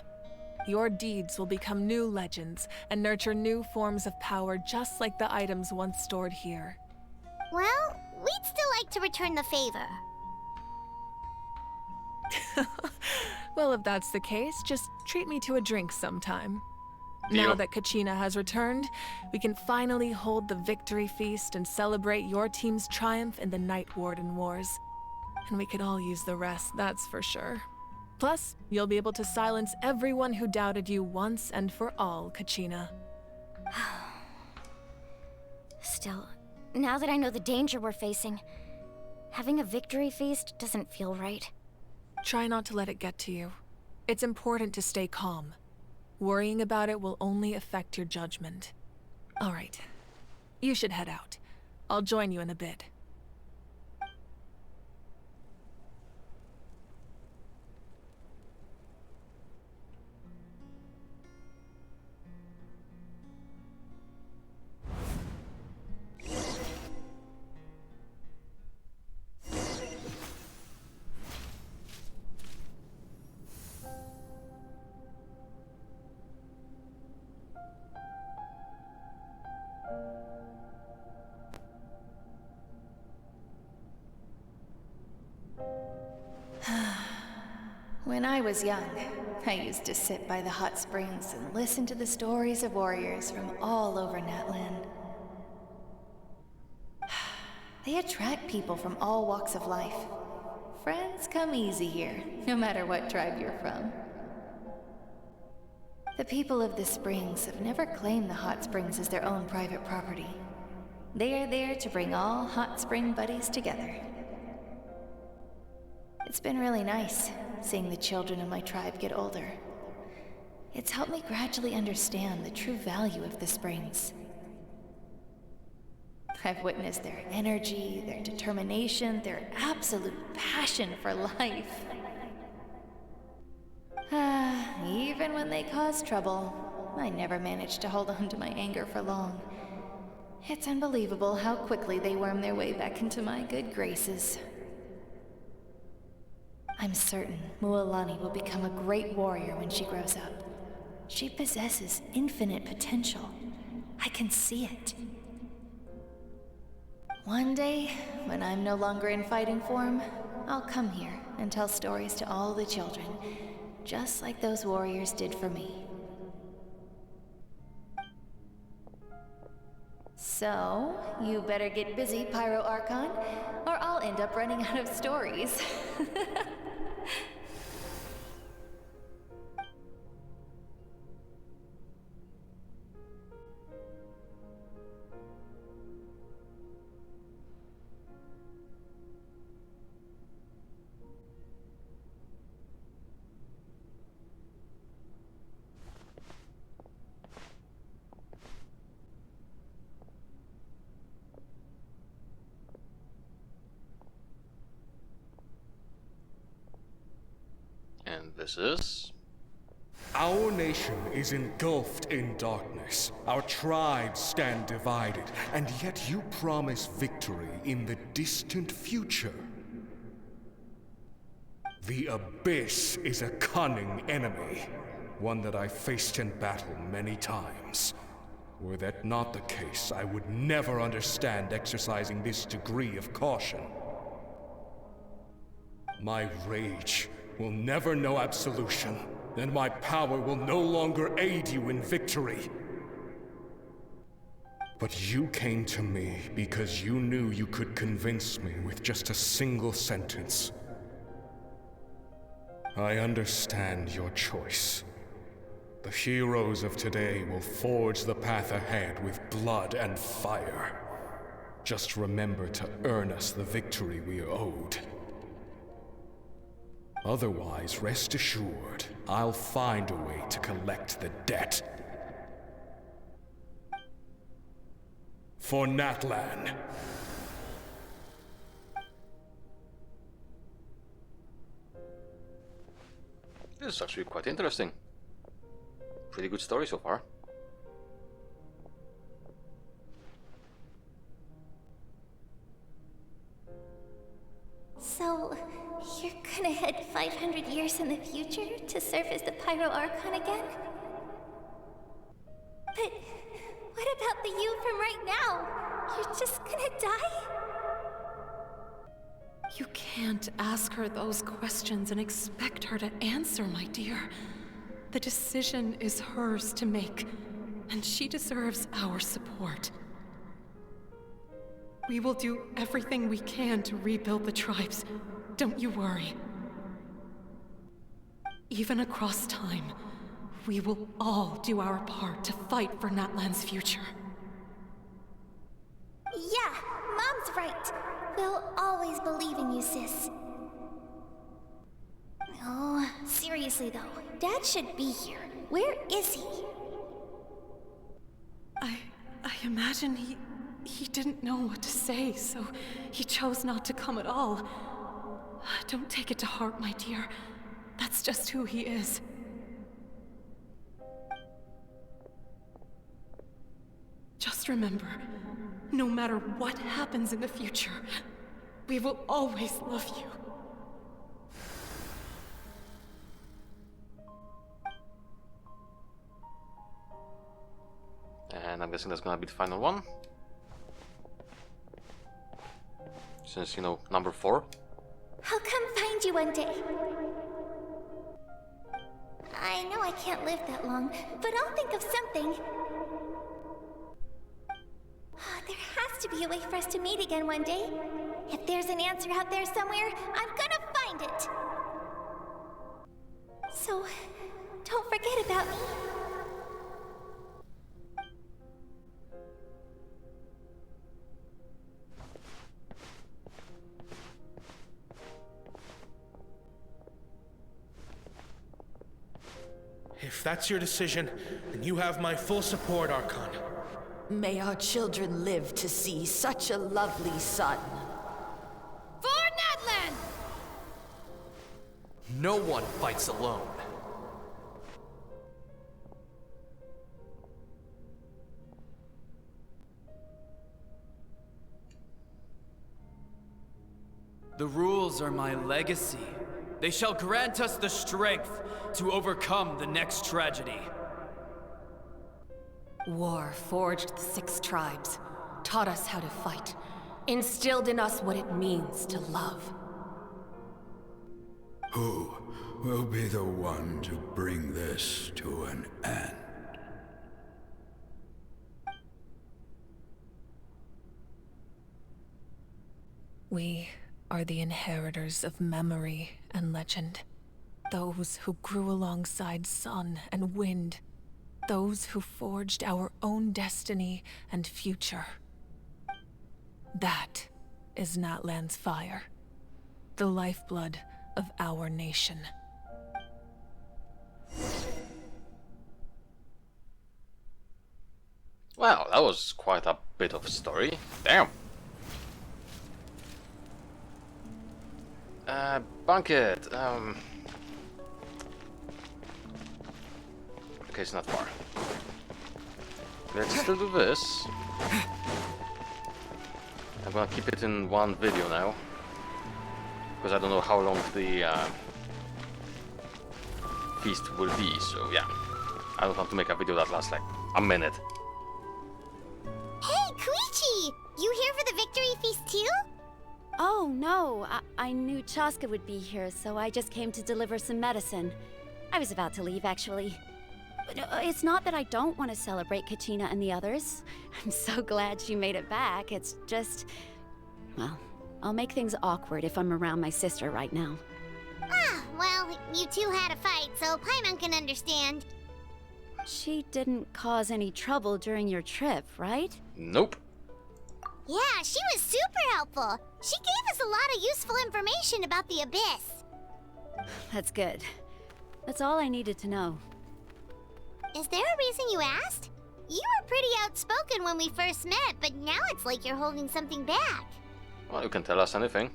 Your deeds will become new legends and nurture new forms of power just like the items once stored here. Well, we'd still like to return the favor. Well, if that's the case, just treat me to a drink sometime. Deal. Now that Kachina has returned, we can finally hold the victory feast and celebrate your team's triumph in the Night Warden Wars. And we could all use the rest, that's for sure. Plus, you'll be able to silence everyone who doubted you once and for all, Kachina. Still, now that I know the danger we're facing, having a victory feast doesn't feel right. Try not to let it get to you. It's important to stay calm. Worrying about it will only affect your judgment. All right. You should head out. I'll join you in a bit. When I was young, I used to sit by the hot springs and listen to the stories of warriors from all over Natlan. They attract people from all walks of life. Friends come easy here, no matter what tribe you're from. The people of the springs have never claimed the hot springs as their own private property. They are there to bring all hot spring buddies together. It's been really nice, seeing the children of my tribe get older. It's helped me gradually understand the true value of the springs. I've witnessed their energy, their determination, their absolute passion for life. Even when they cause trouble, I never managed to hold on to my anger for long. It's unbelievable how quickly they worm their way back into my good graces. I'm certain Mualani will become a great warrior when she grows up. She possesses infinite potential. I can see it. One day, when I'm no longer in fighting form, I'll come here and tell stories to all the children, just like those warriors did for me. So, you better get busy, Pyro Archon, or I'll end up running out of stories. And this is... Our nation is engulfed in darkness. Our tribes stand divided, and yet you promise victory in the distant future. The Abyss is a cunning enemy, one that I faced in battle many times. Were that not the case, I would never understand exercising this degree of caution. My rage will never know absolution, and my power will no longer aid you in victory. But you came to me because you knew you could convince me with just a single sentence. I understand your choice. The heroes of today will forge the path ahead with blood and fire. Just remember to earn us the victory we are owed. Otherwise, rest assured, I'll find a way to collect the debt. For Natlan. This is actually quite interesting. Pretty good story so far. So, you're gonna head 500 years in the future to serve as the Pyro Archon again? But what about the you from right now? You're just gonna die? You can't ask her those questions and expect her to answer, my dear. The decision is hers to make, and she deserves our support. We will do everything we can to rebuild the tribes. Don't you worry. Even across time, we will all do our part to fight for Natlan's future. Yeah, Mom's right. We'll always believe in you, sis. Seriously though, Dad should be here. Where is he? I imagine he didn't know what to say, so he chose not to come at all. Don't take it to heart, my dear. That's just who he is. Just remember, no matter what happens in the future, we will always love you. And I'm guessing that's gonna be the final one. Since, you know, number 4. I'll come find you one day. I know I can't live that long, but I'll think of something. There has to be a way for us to meet again one day. If there's an answer out there somewhere, I'm gonna find it. So, don't forget about me. If that's your decision, then you have my full support, Archon. May our children live to see such a lovely son. For Natlan! No one fights alone. The rules are my legacy. They shall grant us the strength to overcome the next tragedy. War forged the 6 tribes, taught us how to fight, instilled in us what it means to love. Who will be the one to bring this to an end? We are the inheritors of memory and legend. Those who grew alongside sun and wind. Those who forged our own destiny and future. That is Natlan's fire. The lifeblood of our nation. Wow, that was quite a bit of a story. Damn. Bunket. Okay, it's not far. Let's still do this. I'm gonna keep it in one video now, because I don't know how long the feast will be. So yeah, I don't want to make a video that lasts like a minute. Hey, Koichi! You here for the victory feast too? Oh, no. I knew Chaska would be here, so I just came to deliver some medicine. I was about to leave, actually. But it's not that I don't want to celebrate Kachina and the others. I'm so glad she made it back. It's just... well, I'll make things awkward if I'm around my sister right now. Ah, well, you two had a fight, so Paimon can understand. She didn't cause any trouble during your trip, right? Nope. Yeah, she was super helpful. She gave us a lot of useful information about the Abyss. That's good. That's all I needed to know. Is there a reason you asked? You were pretty outspoken when we first met, but now it's like you're holding something back. Well, you can tell us anything.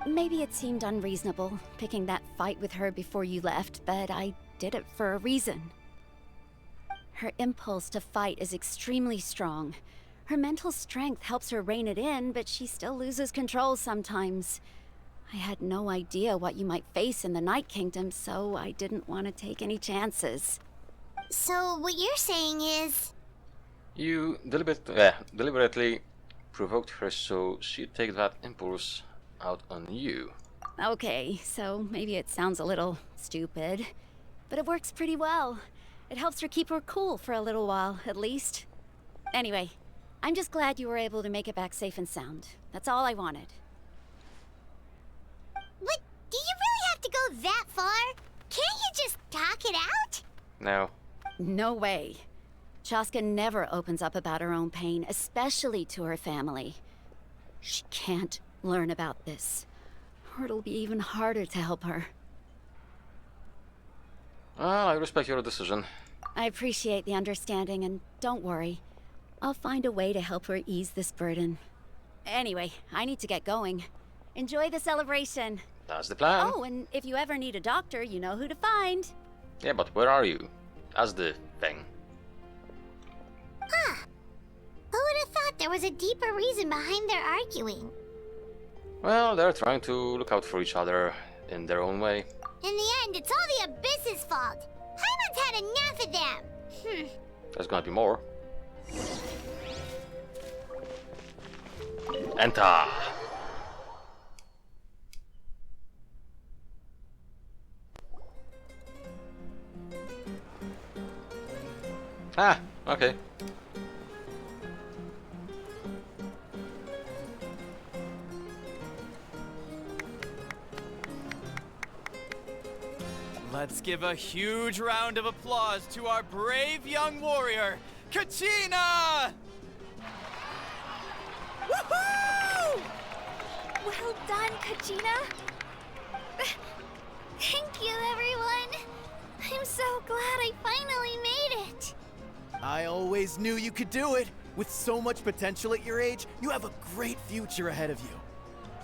Maybe it seemed unreasonable, picking that fight with her before you left, but I did it for a reason. Her impulse to fight is extremely strong. Her mental strength helps her rein it in, but she still loses control sometimes. I had no idea what you might face in the Night Kingdom, so I didn't want to take any chances. So what you're saying is... You deliberately provoked her so she'd take that impulse out on you. Okay, so maybe it sounds a little stupid, but it works pretty well. It helps her keep her cool for a little while, at least. Anyway, I'm just glad you were able to make it back safe and sound. That's all I wanted. What? Do you really have to go that far? Can't you just talk it out? No. No way. Chaska never opens up about her own pain, especially to her family. She can't learn about this, or it'll be even harder to help her. Well, I respect your decision. I appreciate the understanding, and don't worry. I'll find a way to help her ease this burden. Anyway, I need to get going. Enjoy the celebration. That's the plan. Oh, and if you ever need a doctor, you know who to find. Yeah, but where are you? That's the thing. Huh. Who would have thought there was a deeper reason behind their arguing? Well, they're trying to look out for each other in their own way. In the end, it's all the Abyss's fault. Paimon's had enough of them. There's gonna be more. Enter! Ah, okay. Let's give a huge round of applause to our brave young warrior, Kachina! Woohoo! Well done, Kachina. Thank you, everyone. I'm so glad I finally made it. I always knew you could do it. With so much potential at your age, you have a great future ahead of you.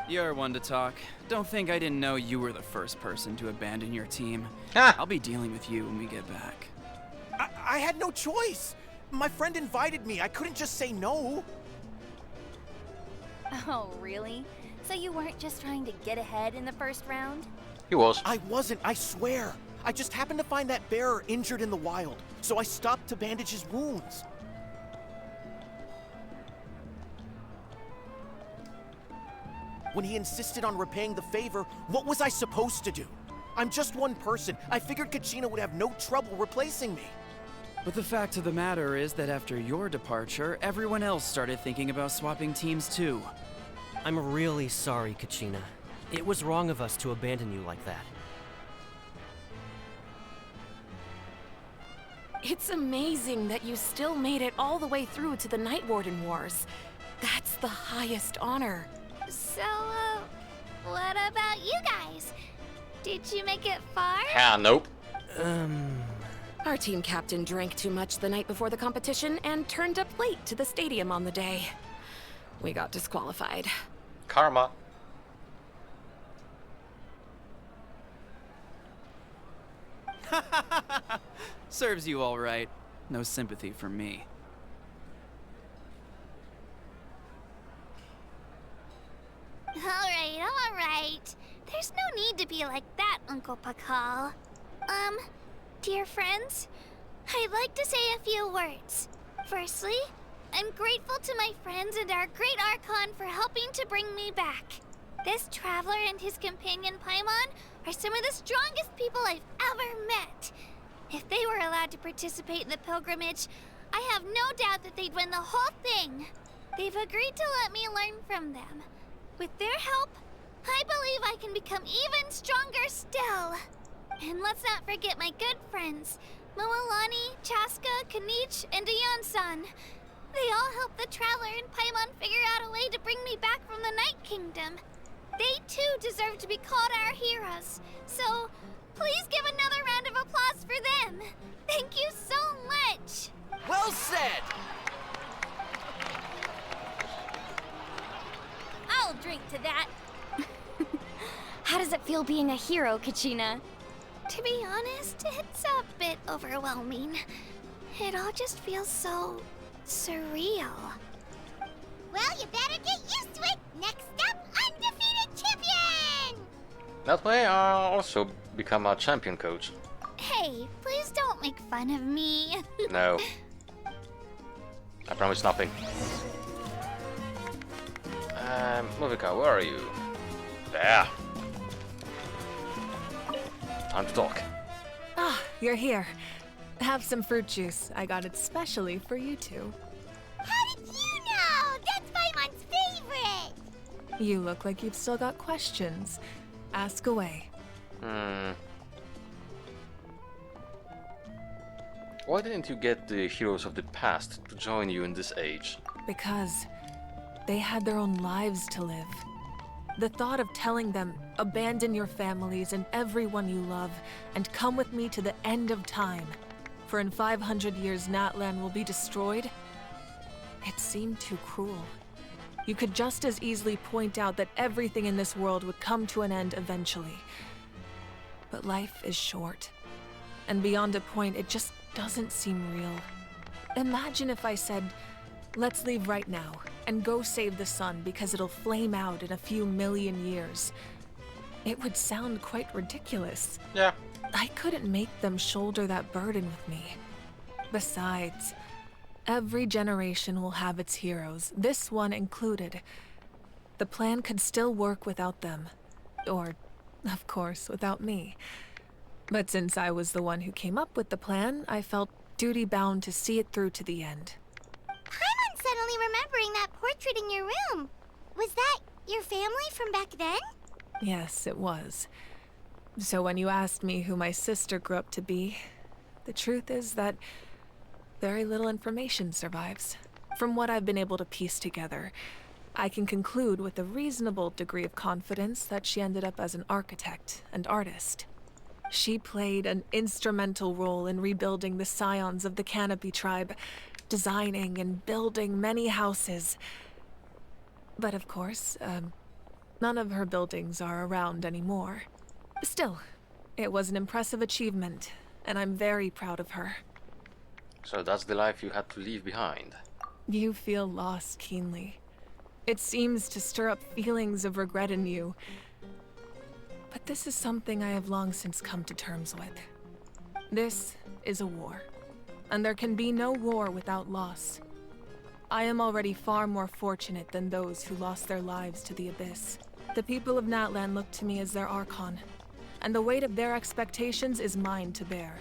You're one to talk. Don't think I didn't know you were the first person to abandon your team. I'll be dealing with you when we get back. I had no choice. My friend invited me. I couldn't just say no. Oh, really? So you weren't just trying to get ahead in the first round? He was. I wasn't, I swear. I just happened to find that bearer injured in the wild, so I stopped to bandage his wounds. When he insisted on repaying the favor, what was I supposed to do? I'm just one person. I figured Kachina would have no trouble replacing me. But the fact of the matter is that after your departure, everyone else started thinking about swapping teams too. I'm really sorry, Kachina. It was wrong of us to abandon you like that. It's amazing that you still made it all the way through to the Night Warden Wars. That's the highest honor. So, what about you guys? Did you make it far? Nope. Our team captain drank too much the night before the competition and turned up late to the stadium on the day. We got disqualified. Karma. Serves you all right. No sympathy from me. Alright. There's no need to be like that, Uncle Pakal. Dear friends, I'd like to say a few words. Firstly, I'm grateful to my friends and our great Archon for helping to bring me back. This traveler and his companion Paimon are some of the strongest people I've ever met. If they were allowed to participate in the pilgrimage, I have no doubt that they'd win the whole thing. They've agreed to let me learn from them. With their help, I believe I can become even stronger still. And let's not forget my good friends, Moalani, Chaska, Kanich, and Aeon-san. They all helped the Traveler and Paimon figure out a way to bring me back from the Night Kingdom. They too deserve to be called our heroes. So, please give another round of applause for them. Thank you so much. Well said! I'll drink to that. How does it feel being a hero, Kachina? To be honest, it's a bit overwhelming. It all just feels so surreal. Well, you better get used to it. Next up, undefeated champion! That way I'll also become a champion coach. Hey, please don't make fun of me. No. I promise nothing. Movika, where are you? There. Time to talk. Ah, you're here. Have some fruit juice. I got it specially for you two. How did you know? That's Paimon's favorite! You look like you've still got questions. Ask away. Why didn't you get the heroes of the past to join you in this age? Because they had their own lives to live. The thought of telling them, abandon your families and everyone you love, and come with me to the end of time, for in 500 years Natlan will be destroyed, it seemed too cruel. You could just as easily point out that everything in this world would come to an end eventually. But life is short, and beyond a point, it just doesn't seem real. Imagine if I said, let's leave right now, and go save the sun because it'll flame out in a few million years. It would sound quite ridiculous. Yeah. I couldn't make them shoulder that burden with me. Besides, every generation will have its heroes, this one included. The plan could still work without them. Or, of course, without me. But since I was the one who came up with the plan, I felt duty-bound to see it through to the end. I'm suddenly remembering that portrait in your room. Was that your family from back then? Yes, it was. So when you asked me who my sister grew up to be, the truth is that very little information survives. From what I've been able to piece together, I can conclude with a reasonable degree of confidence that she ended up as an architect and artist. She played an instrumental role in rebuilding the scions of the Canopy tribe, designing and building many houses. But of course, none of her buildings are around anymore. Still, it was an impressive achievement, and I'm very proud of her. So that's the life you had to leave behind. You feel loss keenly. It seems to stir up feelings of regret in you. But this is something I have long since come to terms with. This is a war, and there can be no war without loss. I am already far more fortunate than those who lost their lives to the Abyss. The people of Natlan look to me as their Archon, and the weight of their expectations is mine to bear.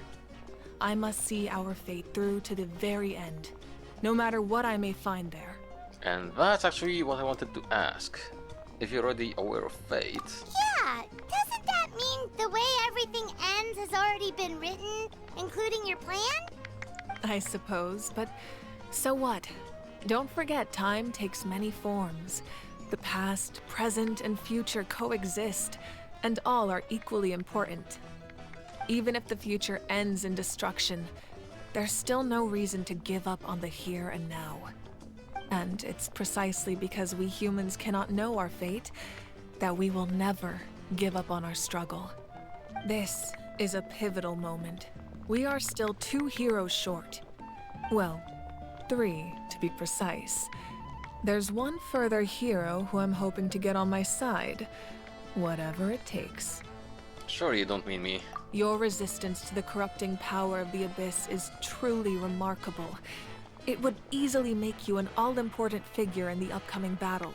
I must see our fate through to the very end, no matter what I may find there. And that's actually what I wanted to ask. If you're already aware of fate... Yeah, doesn't that mean the way everything ends has already been written, including your plan? I suppose, but so what? Don't forget, time takes many forms. The past, present, and future coexist, and all are equally important. Even if the future ends in destruction, there's still no reason to give up on the here and now. And it's precisely because we humans cannot know our fate that we will never give up on our struggle. This is a pivotal moment. We are still 2 heroes short. Well, 3 to be precise. There's one further hero who I'm hoping to get on my side, whatever it takes. Sure you don't mean me. Your resistance to the corrupting power of the Abyss is truly remarkable. It would easily make you an all-important figure in the upcoming battle.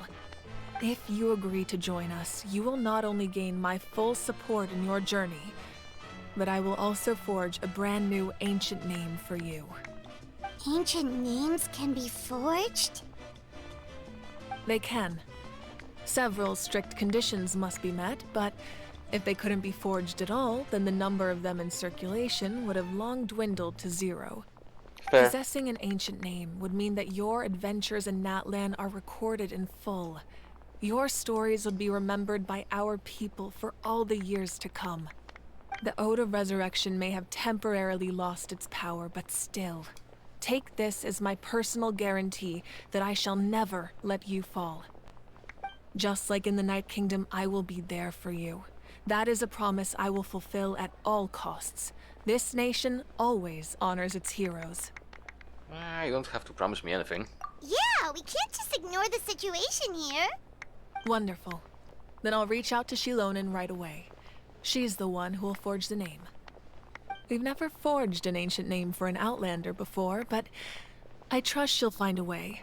If you agree to join us, you will not only gain my full support in your journey, but I will also forge a brand new ancient name for you. Ancient names can be forged? They can. Several strict conditions must be met, but if they couldn't be forged at all, then the number of them in circulation would have long dwindled to 0. Fair. Possessing an ancient name would mean that your adventures in Natlan are recorded in full. Your stories would be remembered by our people for all the years to come. The Ode of Resurrection may have temporarily lost its power, but still, take this as my personal guarantee that I shall never let you fall. Just like in the Night Kingdom, I will be there for you. That is a promise I will fulfill at all costs. This nation always honors its heroes. You don't have to promise me anything. Yeah, we can't just ignore the situation here. Wonderful. Then I'll reach out to Shilonen right away. She's the one who will forge the name. We've never forged an ancient name for an Outlander before, but I trust she'll find a way.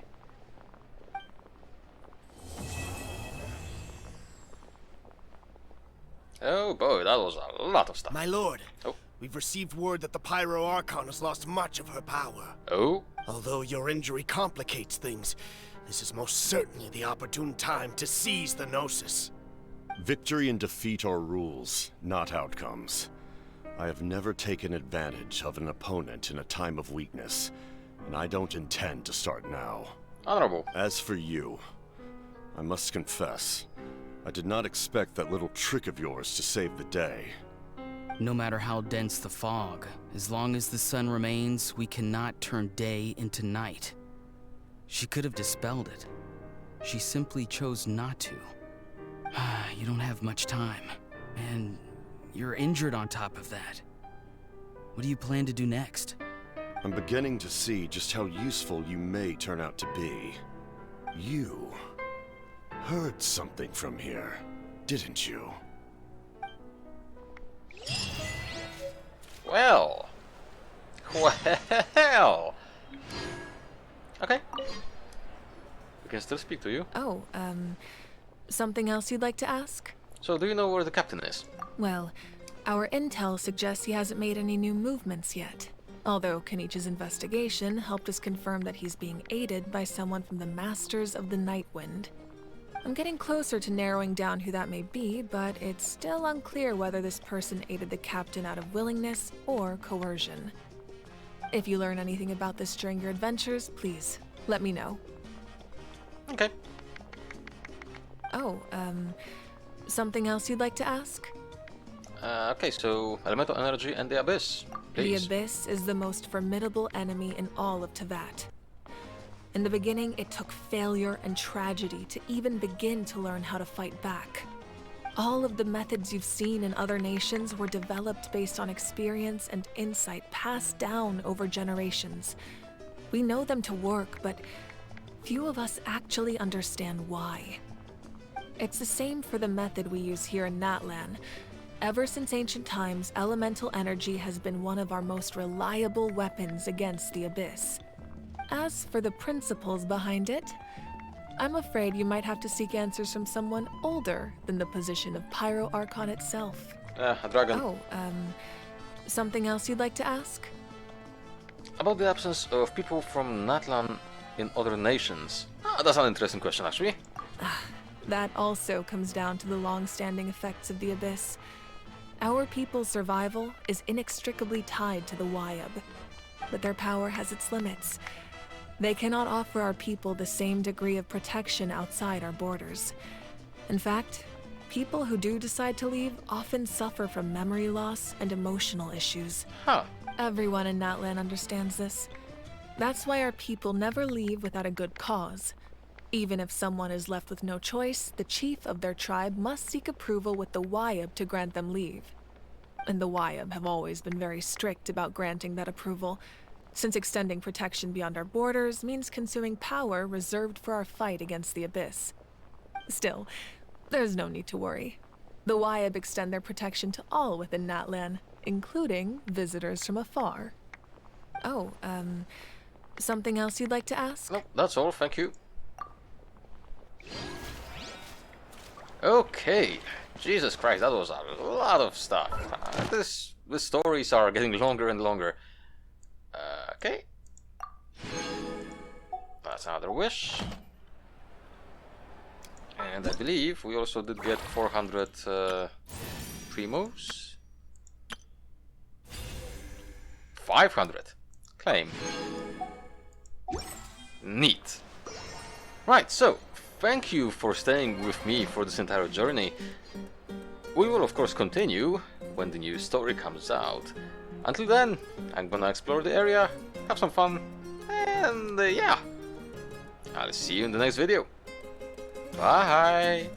Oh boy, that was a lot of stuff. My lord, oh. We've received word that the Pyro Archon has lost much of her power. Oh? Although your injury complicates things, this is most certainly the opportune time to seize the Gnosis. Victory and defeat are rules, not outcomes. I have never taken advantage of an opponent in a time of weakness, and I don't intend to start now. Honorable. As for you, I must confess, I did not expect that little trick of yours to save the day. No matter how dense the fog, as long as the sun remains, we cannot turn day into night. She could have dispelled it. She simply chose not to. You don't have much time, and you're injured on top of that. What do you plan to do next? I'm beginning to see just how useful you may turn out to be. You heard something from here, didn't you? Well. Well. Okay. We can still speak to you. Oh, something else you'd like to ask? So, do you know where the captain is? Well, our intel suggests he hasn't made any new movements yet. Although Kenichi's investigation helped us confirm that he's being aided by someone from the Masters of the Nightwind. I'm getting closer to narrowing down who that may be, but it's still unclear whether this person aided the captain out of willingness or coercion. If you learn anything about this during your adventures, please let me know. Okay. Oh, something else you'd like to ask? Okay, so elemental energy and the abyss, please. The abyss is the most formidable enemy in all of Teyvat. In the beginning, it took failure and tragedy to even begin to learn how to fight back. All of the methods you've seen in other nations were developed based on experience and insight passed down over generations. We know them to work, but few of us actually understand why. It's the same for the method we use here in Natlan. Ever since ancient times, elemental energy has been one of our most reliable weapons against the abyss. As for the principles behind it, I'm afraid you might have to seek answers from someone older than the position of Pyro Archon itself. A dragon. Oh, something else you'd like to ask? About the absence of people from Natlan in other nations. That's an interesting question, actually. That also comes down to the long-standing effects of the abyss. Our people's survival is inextricably tied to the Wyab, but their power has its limits. They cannot offer our people the same degree of protection outside our borders. In fact, people who do decide to leave often suffer from memory loss and emotional issues. Huh. Everyone in Natlan understands this. That's why our people never leave without a good cause. Even if someone is left with no choice, the chief of their tribe must seek approval with the Wyab to grant them leave. And the Wyab have always been very strict about granting that approval, since extending protection beyond our borders means consuming power reserved for our fight against the abyss. Still, there's no need to worry. The Wyab extend their protection to all within Natlan, including visitors from afar. Oh, something else you'd like to ask? No, that's all, thank you. Okay, Jesus Christ, that was a lot of stuff. The stories are getting longer and longer. Okay. That's another wish. And I believe we also did get 400 primos. 500. Claim. Neat. Right, so, thank you for staying with me for this entire journey. We will of course continue when the new story comes out. Until then, I'm gonna explore the area, have some fun, and yeah, I'll see you in the next video. Bye!